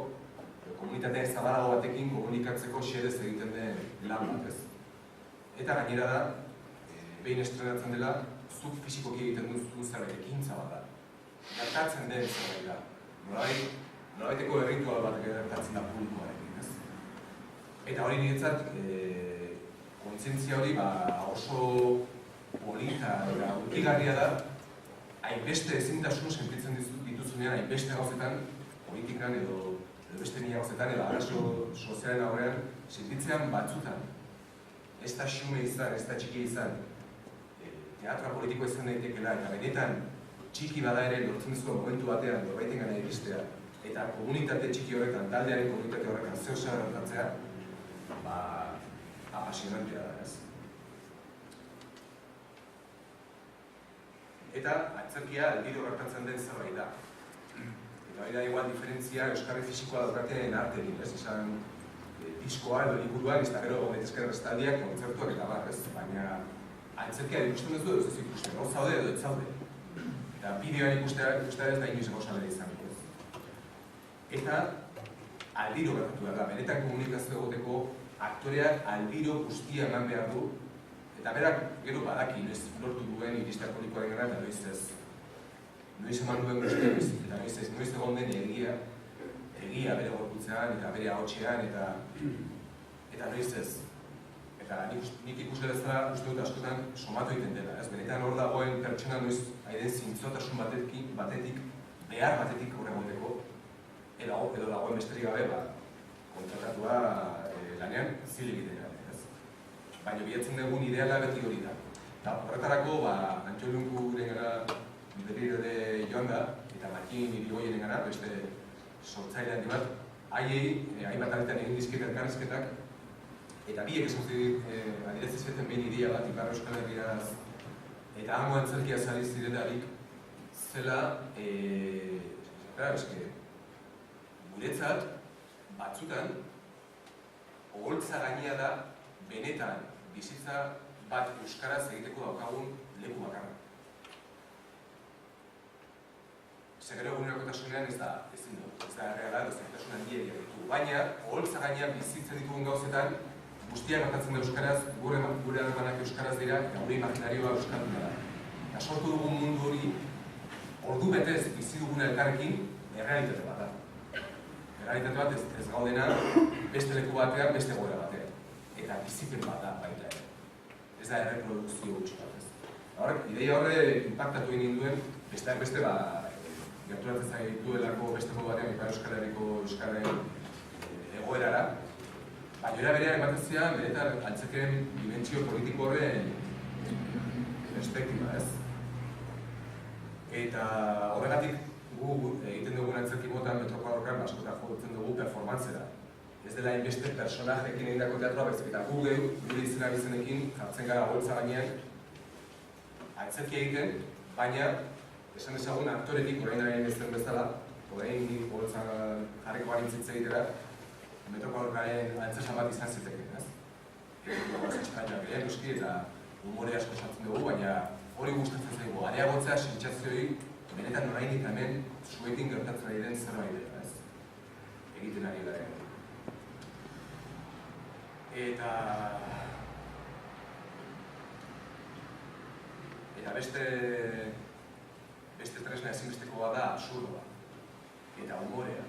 komunitatea zabalago batekin komunikatzeko xerez egiten den lan bat, ez. Eta gainera da, behin estrenatzen dela, zuk fisikoki egiten duzun zerbait ekintza bat da. Gertatzen den zerbait da. Nolabaiteko erritual bat gertatzen da publikoarekin, ez. Eta hori niretzat, kontzientzia hori oso polita eta utigarria da, hainbeste ezintasun sentitzen dituzunean, hainbeste gauzetan, politikan edo beste nire gauzetan, edo arazo sozialen aurrean, sentitzean batzutan. Ez da xume izan, ez da txiki izan, teatroa politikoa izan daitekela, eta benetan txiki bada ere lortzen zuen momentu batean, norbaiten gana iristea, eta komunitate txiki horretan, taldearen komunitate horretan zeo zer gertatzea, apasionantea da, ez. Eta antzerkia aldiro gertatzen den zerbait da. Eta hori da igual diferentzia euskarri fisikoa daukaten artekin, ez? Izan diskoa edo liburuan, ez da gero gometezken restaldiak, kontzertuak eta bar, ez? Baina antzerkia ikusten duzu edo ez ikusten, hor zaude edo ez zaude. Eta bideoan ikustea ez da inoiz gauza bere izan, ez? Eta aldiro gertatu behar da, benetan komunikazio egoteko aktoreak aldiro guztia eman behar du, eta berak gero badaki, noiz lortu duen iristea politikoaren gara, eta noiz ez. Noiz eman duen guztia, eta noiz egon den egia bere gorputzean, eta bere ahotsean, eta noiz ez. Eta nik ikusten ez da, uste dut askotan somatu egiten dela, ez? Benetan hor dagoen pertsona noiz haiden zintzotasun batetik, behar batetik horregoteko, edo dagoen besterik gabe, kontratatua lanean zile egiten gara, ez? Baina bilatzen dugun ideala beti hori da. Eta horretarako, Antxolunkuren gara berri ere joan da, eta Martin Irigoyenen gara, beste sortzaile handi bat, hainbat aletan egin dizkit elkarrizketak, eta biek adieratzen zuten behin idea bat, Ipar Euskal Herriaz, eta hango antzerkia zari zirelarik, zela, guretzat, batzutan, oholtza gainea da, benetan, bizitza bat euskaraz egiteko daukagun leku bakarra. Segero egunerokotasunean ez da erreala, edo zertasun handia ditu. Baina, oholtza gainean bizitzen ditugun gauzetan, guztiak gertatzen da euskaraz, gure harremanak euskaraz dira, eta gure imaginarioa euskalduna da. Eta sortu dugun mundu hori, ordu betez bizi dugun elkarrekin, errealitate bat da. Errealitate bat ez gaudena, beste leku batean, beste goera batean. Eta bizipen bat da baita ere. Ez da erreprodukzio gutxi bat ez. Ideia horre impactatu egin duen, besteak beste gerturatzen zaituelako beste modu batean Ipar Euskal Herriko euskaren egoerara. Baina era berean ematezian, benetan antzerkiaren dimentsio politiko horren perspektiba, ez? Eta horregatik gu egiten dugun antzerki motan metrokuadrokan askotan jotzen dugu performantzera. Ez dela inbeste personajekin egindako teatroa baizik, eta gu gure izena bizenekin jartzen gara oholtza gainean antzerki egiten, baina esan ezagun aktoretik orain egin ezten bezala, orain oholtza jarriko harintzitze egitera, metrokuadrokaren antzesan bat izan ziteken, ez? Espainiak ere, noski, eta umore asko sartzen dugu, baina hori gustatzen zaigu. Areagotzea sentsazioei benetan oraindik hemen zuekin gertatzen ari den zerbait dela, ez? Egiten ari garen. Eta beste tresna ezinbestekoa da absurdoa eta umorea.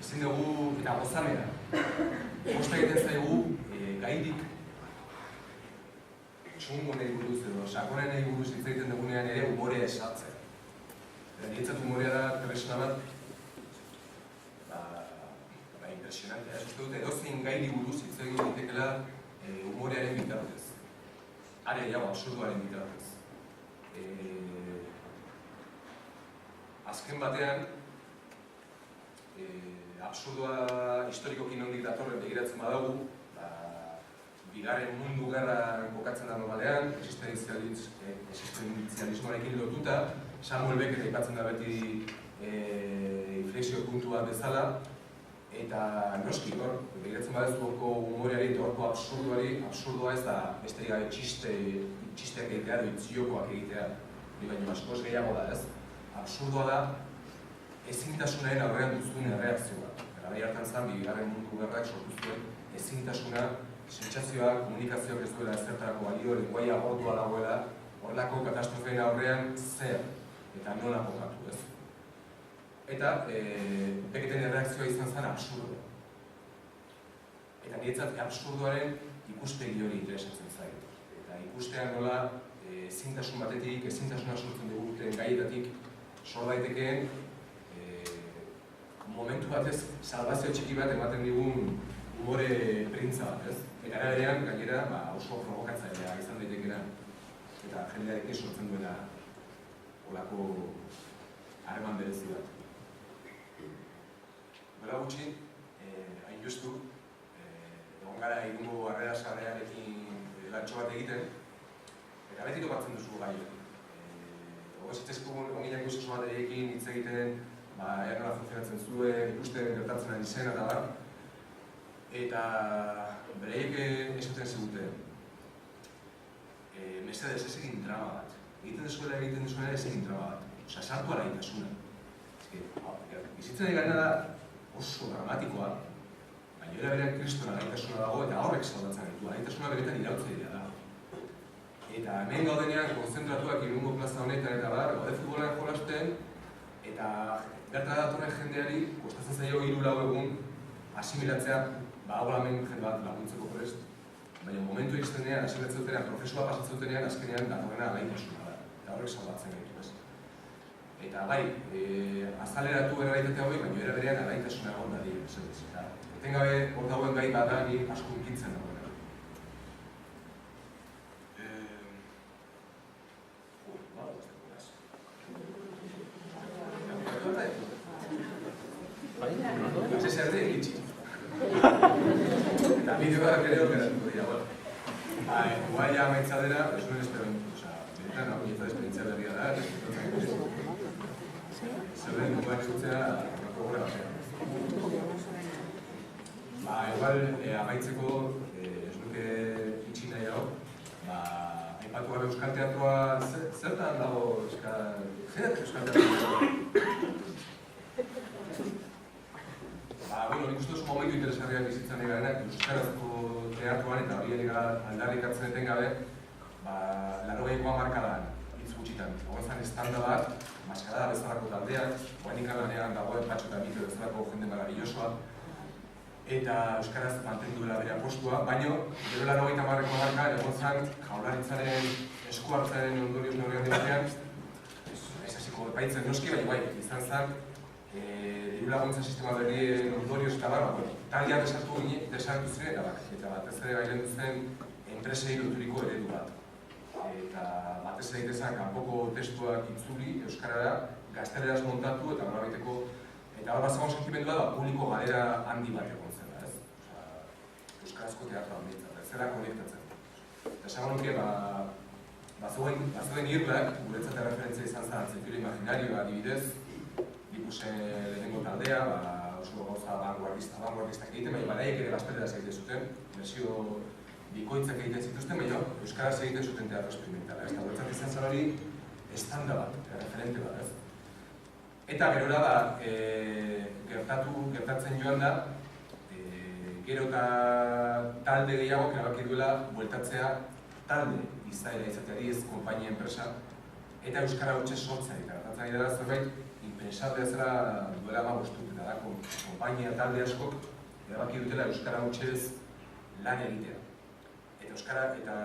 Ezin dugu, eta gozamena. Bosta egiten zaigu gaidik txungo nahi buruz edo sakonen nahi buruz hitz egiten dugunean ere umorea esatzen. Niretzat umorea da tresna bat impresionantea. Ez uste dut edozein gairi buruz hitz egin daitekela umorearen bitartez. Are gehiago absurdoaren bitartez. Azken batean, absurdoa historikoki nondik datorren begiratzen badagu, bigarren mundu gerran kokatzen da normalean, existenzialismoarekin lotuta, Samuel Beckett aipatzen da beti inflexio puntua bezala, Eta noski, begiratzen badezu horko humoreari eta horko absurdoa ez da besterik gabe txisteak egitea edo itziokoak egitea. Baina askoz gehiago da ez. Absurdoa da ezintasunaren aurrean duzuen erreakzioa. Garai hartan zen, Bigarren Mundu Gerrak sortu zuen ezintasuna, sentsazioa, komunikazioak ez duela ezertarako balio, lenguaia agortua dagoela, horrelako katastrofeen aurrean zer eta nola jokatu ez. Eta Becketen erreakzioa izan zen absurdoa. Eta niretzat absurdoaren ikuspegi hori interesatzen zaio. Eta ikustean nola ezintasun batetik, ezintasuna sortzen duguten gaietatik sor daitekeen momentu batez salbazio txiki bat ematen digun humore printza bat, ez? Eta era berean, gainera, oso provokatzailea izan daitekeena eta jendearekin sortzen duena holako harreman berezi bat. Bela gutxi, hain justu, egon gara irungo harrera sarrearekin lantxo bat egiten, eta beti topatzen duzu gaia. Ogozitzezko onginak oso baterekin hitz egiten, ea nola funtzionatzen zuen, ikusten gertatzen ari zen eta bar. Eta bereiek esaten ziguten, mesedez ez egin drama bat. Egiten duzuela ez egin drama bat. Osa, sartu alaitasuna. Bizitzen egana da oso dramatikoa, baina era berean kriston alaitasuna dago eta horrek saldatzen ditu. Alaitasuna beretan irautzailea da. Eta hemen gaudenean konzentratuak irungo plaza honetan eta bar, gaude futbolan jolasten, eta bertara datorren jendeari, kostatzen zaio 3-4 egun asimilatzea, hau hemen jende bat laguntzeko prest, baina momentu iztenean, asimilatzen dutenean, prozesua pasatzen dutenean, azkenean datorrena alaitasuna da, eta horrek saldatzen gaitu ez. Eta bai, azaleratu errealitate hauek, baina era berean alaitasuna egon da dira, eta etengabe hor dagoen gai bat da, ni asko unkitzen dagoen. Ese zer egitzi. Eta bideoak ere okeratuko dira, guai ja amaitza dela, ez nuen espero, benetan hau nintzen esperientzia berria da, zerren guai egutzea gure batean. Igual, amaitzeko, ez nuke itxi nahi hau, aipatu gabe Euskal Teatroa zertan dago Euskal Teatroa? Nik uste oso momentu interesgarriak bizitzen egarenak, euskarazko teatruan eta hori aldarrikatzen etengabe, 80ko hamarkadan hitz gutxitan. Egon zen estanda bat, Maskarada bezalako taldeak, guainik alanean dagoen Patxo eta Mito bezalako jende maravillosoa, eta euskaraz mantendu dela bere apostua, baina gero 80ko hamarkadan egon zen Jaurlaritzaren esku hartzearen ondorioz neurrian batean, ez hasiko epaitzen noski, baina bai, izan zen, diru laguntza sistema berrien ondorioz eta taldeak desartu ziren eta batez ere gailen duzen enpresei loturiko eredu bat. Eta batez ere egitezan kanpoko testuak itzuli euskarara, gazteleraz montatu eta norabaiteko eta hor bazagon sentimendua da publiko galera handi bat egon zela, ez? Euskarazko teatroa handitzat, ez zela konektatzen. Eta esan nuke, bazoen irlak, guretzat referentzia izan zen Zentzura Imaginarioa adibidez, Dikusen lehenengo taldea, oso gauza vanguardistak egiten, baina badaiek ere gazteleraz egiten zuten, versio bikoitzak egiten zituzten, baina euskaraz egiten zuten teatro experimentala. Eta guretzat izan zen hori estanda bat, referente bat, ez? Eta gerora gertatzen joan da, gero eta talde gehiago erabaki duela bueltatzea talde izaera izateari ez konpainia enpresa, eta euskara hutsa sortzea, eta gertatzen ari dela zerbait impensable zela duela 15 urte da, konpainia talde askok erabaki dutela euskara hutsez lan egitea. Eta euskara eta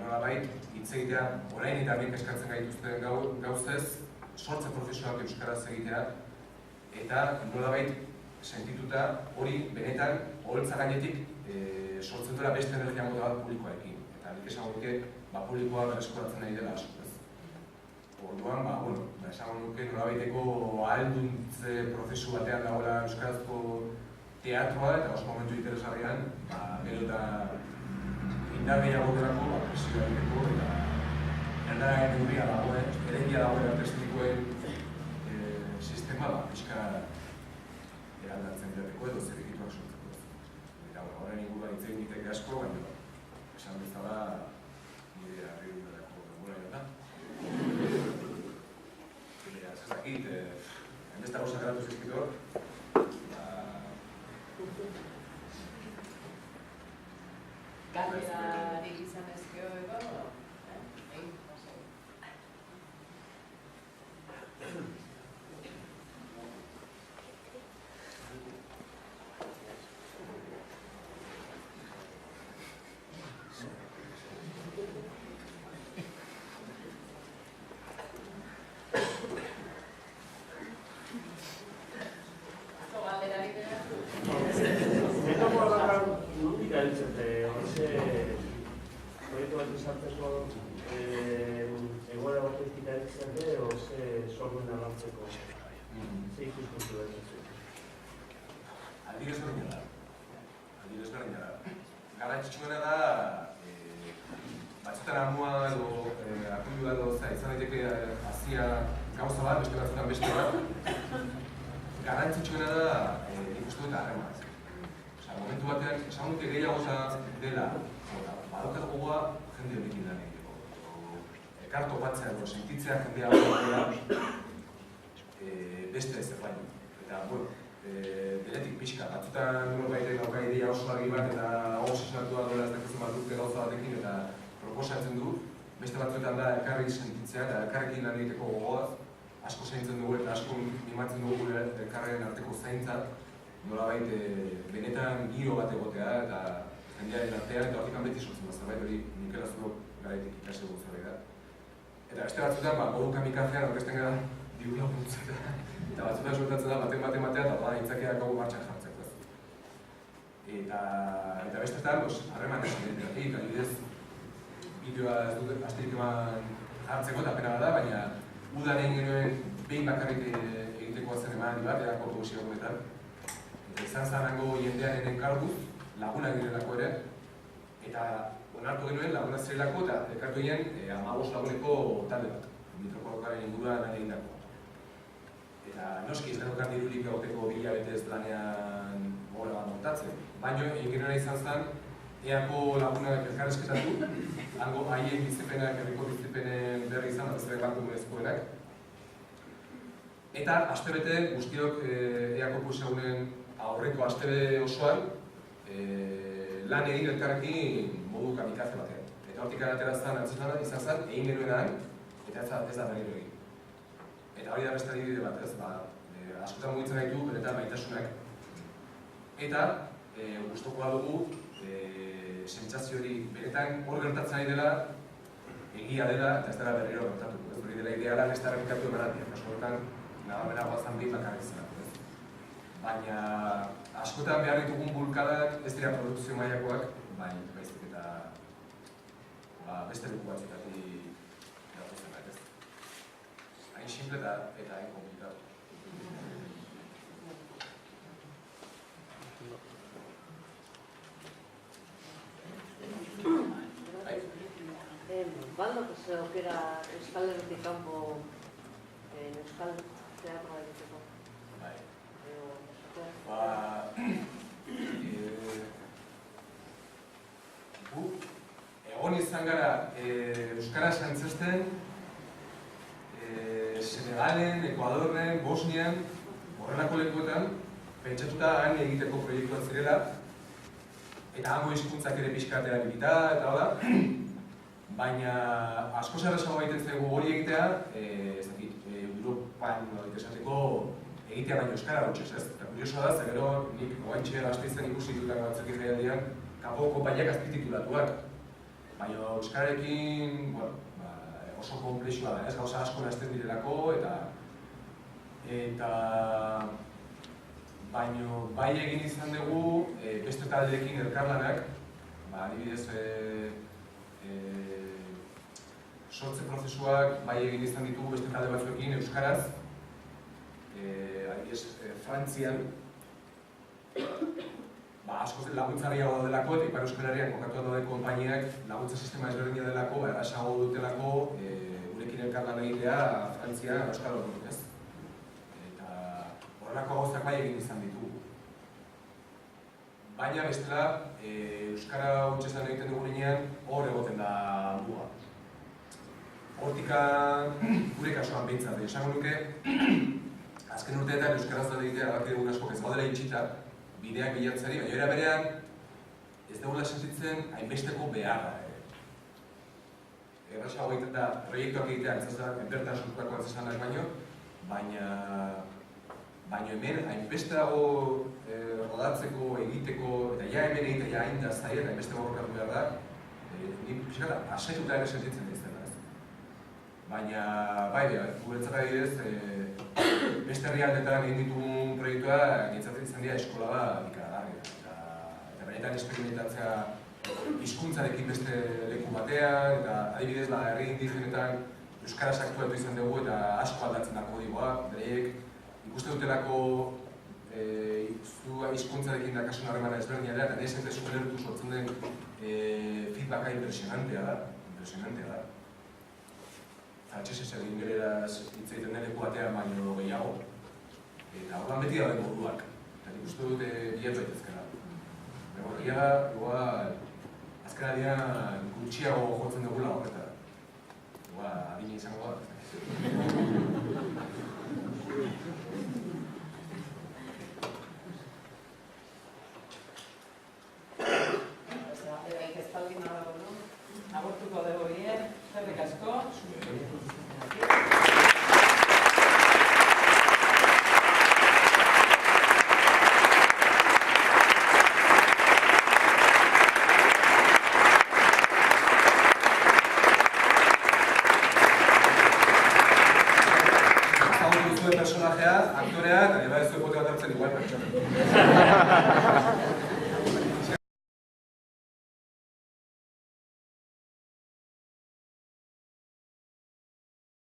nolabait hitz egitea orain eta bien eskatzen gaituzten gauzez, sortze prozesuak euskaraz egitea eta nolabait sentituta hori benetan oholtza gainetik sortzen duela beste energia mota bat publikoarekin. Eta nik esango duke publikoa berreskuratzen nahi dela asko. Orduan, esango nuke nolabaiteko ahalduntze prozesu batean dagoela euskarazko teatroa eta oso momentu interesgarrian, gero eta indar gehiago delako, presioa egiteko eta erdaren neurria dagoen, eregia dagoen artistikoen sistema, pixka eraldatzen duteko hitz egin diteke asko, baina esan bezala nire harridunerako eguna da. Ez dakit, hainbeste gauza geratu zizkitor,
Galderarik izan ezkio edo, egin, pasai. Galderarik geratu?
Proiektu bat izartzeko egoera bat ezkitaretzate o ze sorguna lantzeko ze ikuspuntu da ez?
Aldi desberdina da. Garrantzitsuena da, batzutan amua edo akundu edo izan daiteke hasia gauza bat, beste batzutan beste bat. Garrantzitsuena da ikustu eta harreman. Momentu batean, esan dute gehiago dela, badaukat gogoa jende horrekin lan egiteko. Elkar topatzea edo sentitzea jendea dela beste ezer baino. Eta, beretik pixka, batzutan norbaitek dauka ideia oso argi bat eta obsesionatua dola ez dakizu bat dute gauza batekin eta proposatzen du. Beste batzuetan da elkarri sentitzea eta elkarrekin lan egiteko gogoaz. Asko zaintzen dugu eta asko mimatzen dugu elkarren arteko zaintza. Nolabait benetan giro bat egotea eta jendearen artean eta hortik beti sortzen da zerbait hori Mikel Azulok garaitik ikasi dugu zerbait da. Eta beste batzuetan, modu kamikazean aurkezten gara diru laguntza eta batzuetan suertatzen da baten batea eta aitzakiak hau martxan jartzeko ez. Eta bestetan, harreman esan ditetik, adibidez, bideoa ez dut asterik eman jartzeko eta pena da, baina udan egin genuen behin bakarrik egitekoa zen eman bat, erako autobusi egunetan. Izan zanango jendearen enkarguz, lagunak direlako ere, eta onartu genuen laguna zirelako eta elkartu ginen 15 laguneko talde bat, Mitrokolokaren inguruan lan egindako. Eta noski ez genuen dirurik egoteko 2 hilabetez lanean gola bat montatzen, baina egin genuen izan zen, eako lagunak elkarrezketatu, hango haien bizipenak, herriko bizipenen berri izan, bat ezaren bankumunezkoenak. Eta astebete guztiok eako pusegunen aurreko astebe osoan lan egin elkarrekin modu kamikaze batean. Eta hortik atera izan zen, egin genuenan, eta ez da berriro egin. Eta hori da beste adibide bat, ez, askotan mugitzen gaitu, benetan maitasunak. Eta gustukoa dugu, sentsazio hori benetan hor gertatzen ari dela, egia dela, eta ez dela berriro gertatuko. Hori dela ideala ez da errepikatu emanatia. Askotan, nabamera guazan behin bakarrik zelako. Baina askotan behar ditugun bulkadak ez dira produkzio mailakoak, baina baizik eta beste leku batzuetatik datozenak ez. Hain simple eta hain komplikatu.
Baldo, aukera Euskal Herritik kanpo Euskal teatroa egiteko.
Egon izan gara Euskaraz antzesten Senegalen, Ekuadorren, Bosnian, horrelako lekuetan pentsatuta han egiteko proiektuak zirela eta hango hizkuntzak ere pixkatea bilita eta hola baina asko zerrezago baiten zaigu hori egitea Europan esateko egitea baino euskara dutxez, ez? Eta kuriosoa da, gero nik oaintxe Gasteizen ikusi dutako batzuk jaialdian kanpo konpainiak azpititulatuak. Baina euskararekin oso komplexua da, ez? Gauza asko nazten direlako eta baina bai egin izan dugu beste taldeekin elkarlanak, adibidez sortze prozesuak bai egin izan ditugu beste talde batzuekin euskaraz, adibidez Frantzian askoz laguntzarriago daudelako eta Ipar Euskal Herrian kokatuak dauden konpainiak laguntza sistema ezberdina delako, errazago dutelako gurekin elkarlan egitea Frantzian Euskal Herrian, ez? Eta horrelako gauzak bai egin izan ditugu. baina bestela, euskara hutsesan egiten dugu linean, hor egoten da muga. Hortika, gure kasuan behintzat, esango nuke, azken urteetan euskaraz da egitea baki dugun asko ez gaudela itxita, bideak bilatzari, baina era berean, ez dugula sentitzen hainbesteko beharra. Errazago egiten da, proiektuak egitea, ez da, enbertan sortutako atzesanak baino, baina hemen hainbeste dago rodatzeko, egiteko, eta ja hemen egitea ja hain da zaila, eta hainbeste borrokatu behar da, ni pixkata asaituta ere sentitzen diztena. Baina, bai, guretzak adibidez, beste herrialdetan egin ditugun proiektua, gintzatzen izan dira eskola bat ikaragarria. Eta benetan esperimentatzea hizkuntzarekin beste leku batean, eta adibidez, herri indigenetan euskaraz aktuatu izan dugu eta asko aldatzen da kodigoa, bereiek ikuste dutelako hizkuntzarekin dakasun harremana ezberdina dela, eta nahi zentre superertu sortzen den feedbacka impresionantea da. HSS ingeleraz hitz egiten den leku batean baino gehiago, eta horren beti dauden moduak, eta nik uste dut bilatu daitezkela. Egia da, igual, azkena dira gutxiago jotzen dugula horretara. Igual, adina izango da.
Eraik ez baldin nago du, agurtuko dugu bien, zerrik asko.
Personajea, aktorea, eta nire badezu epote bat hartzen igual pertsona.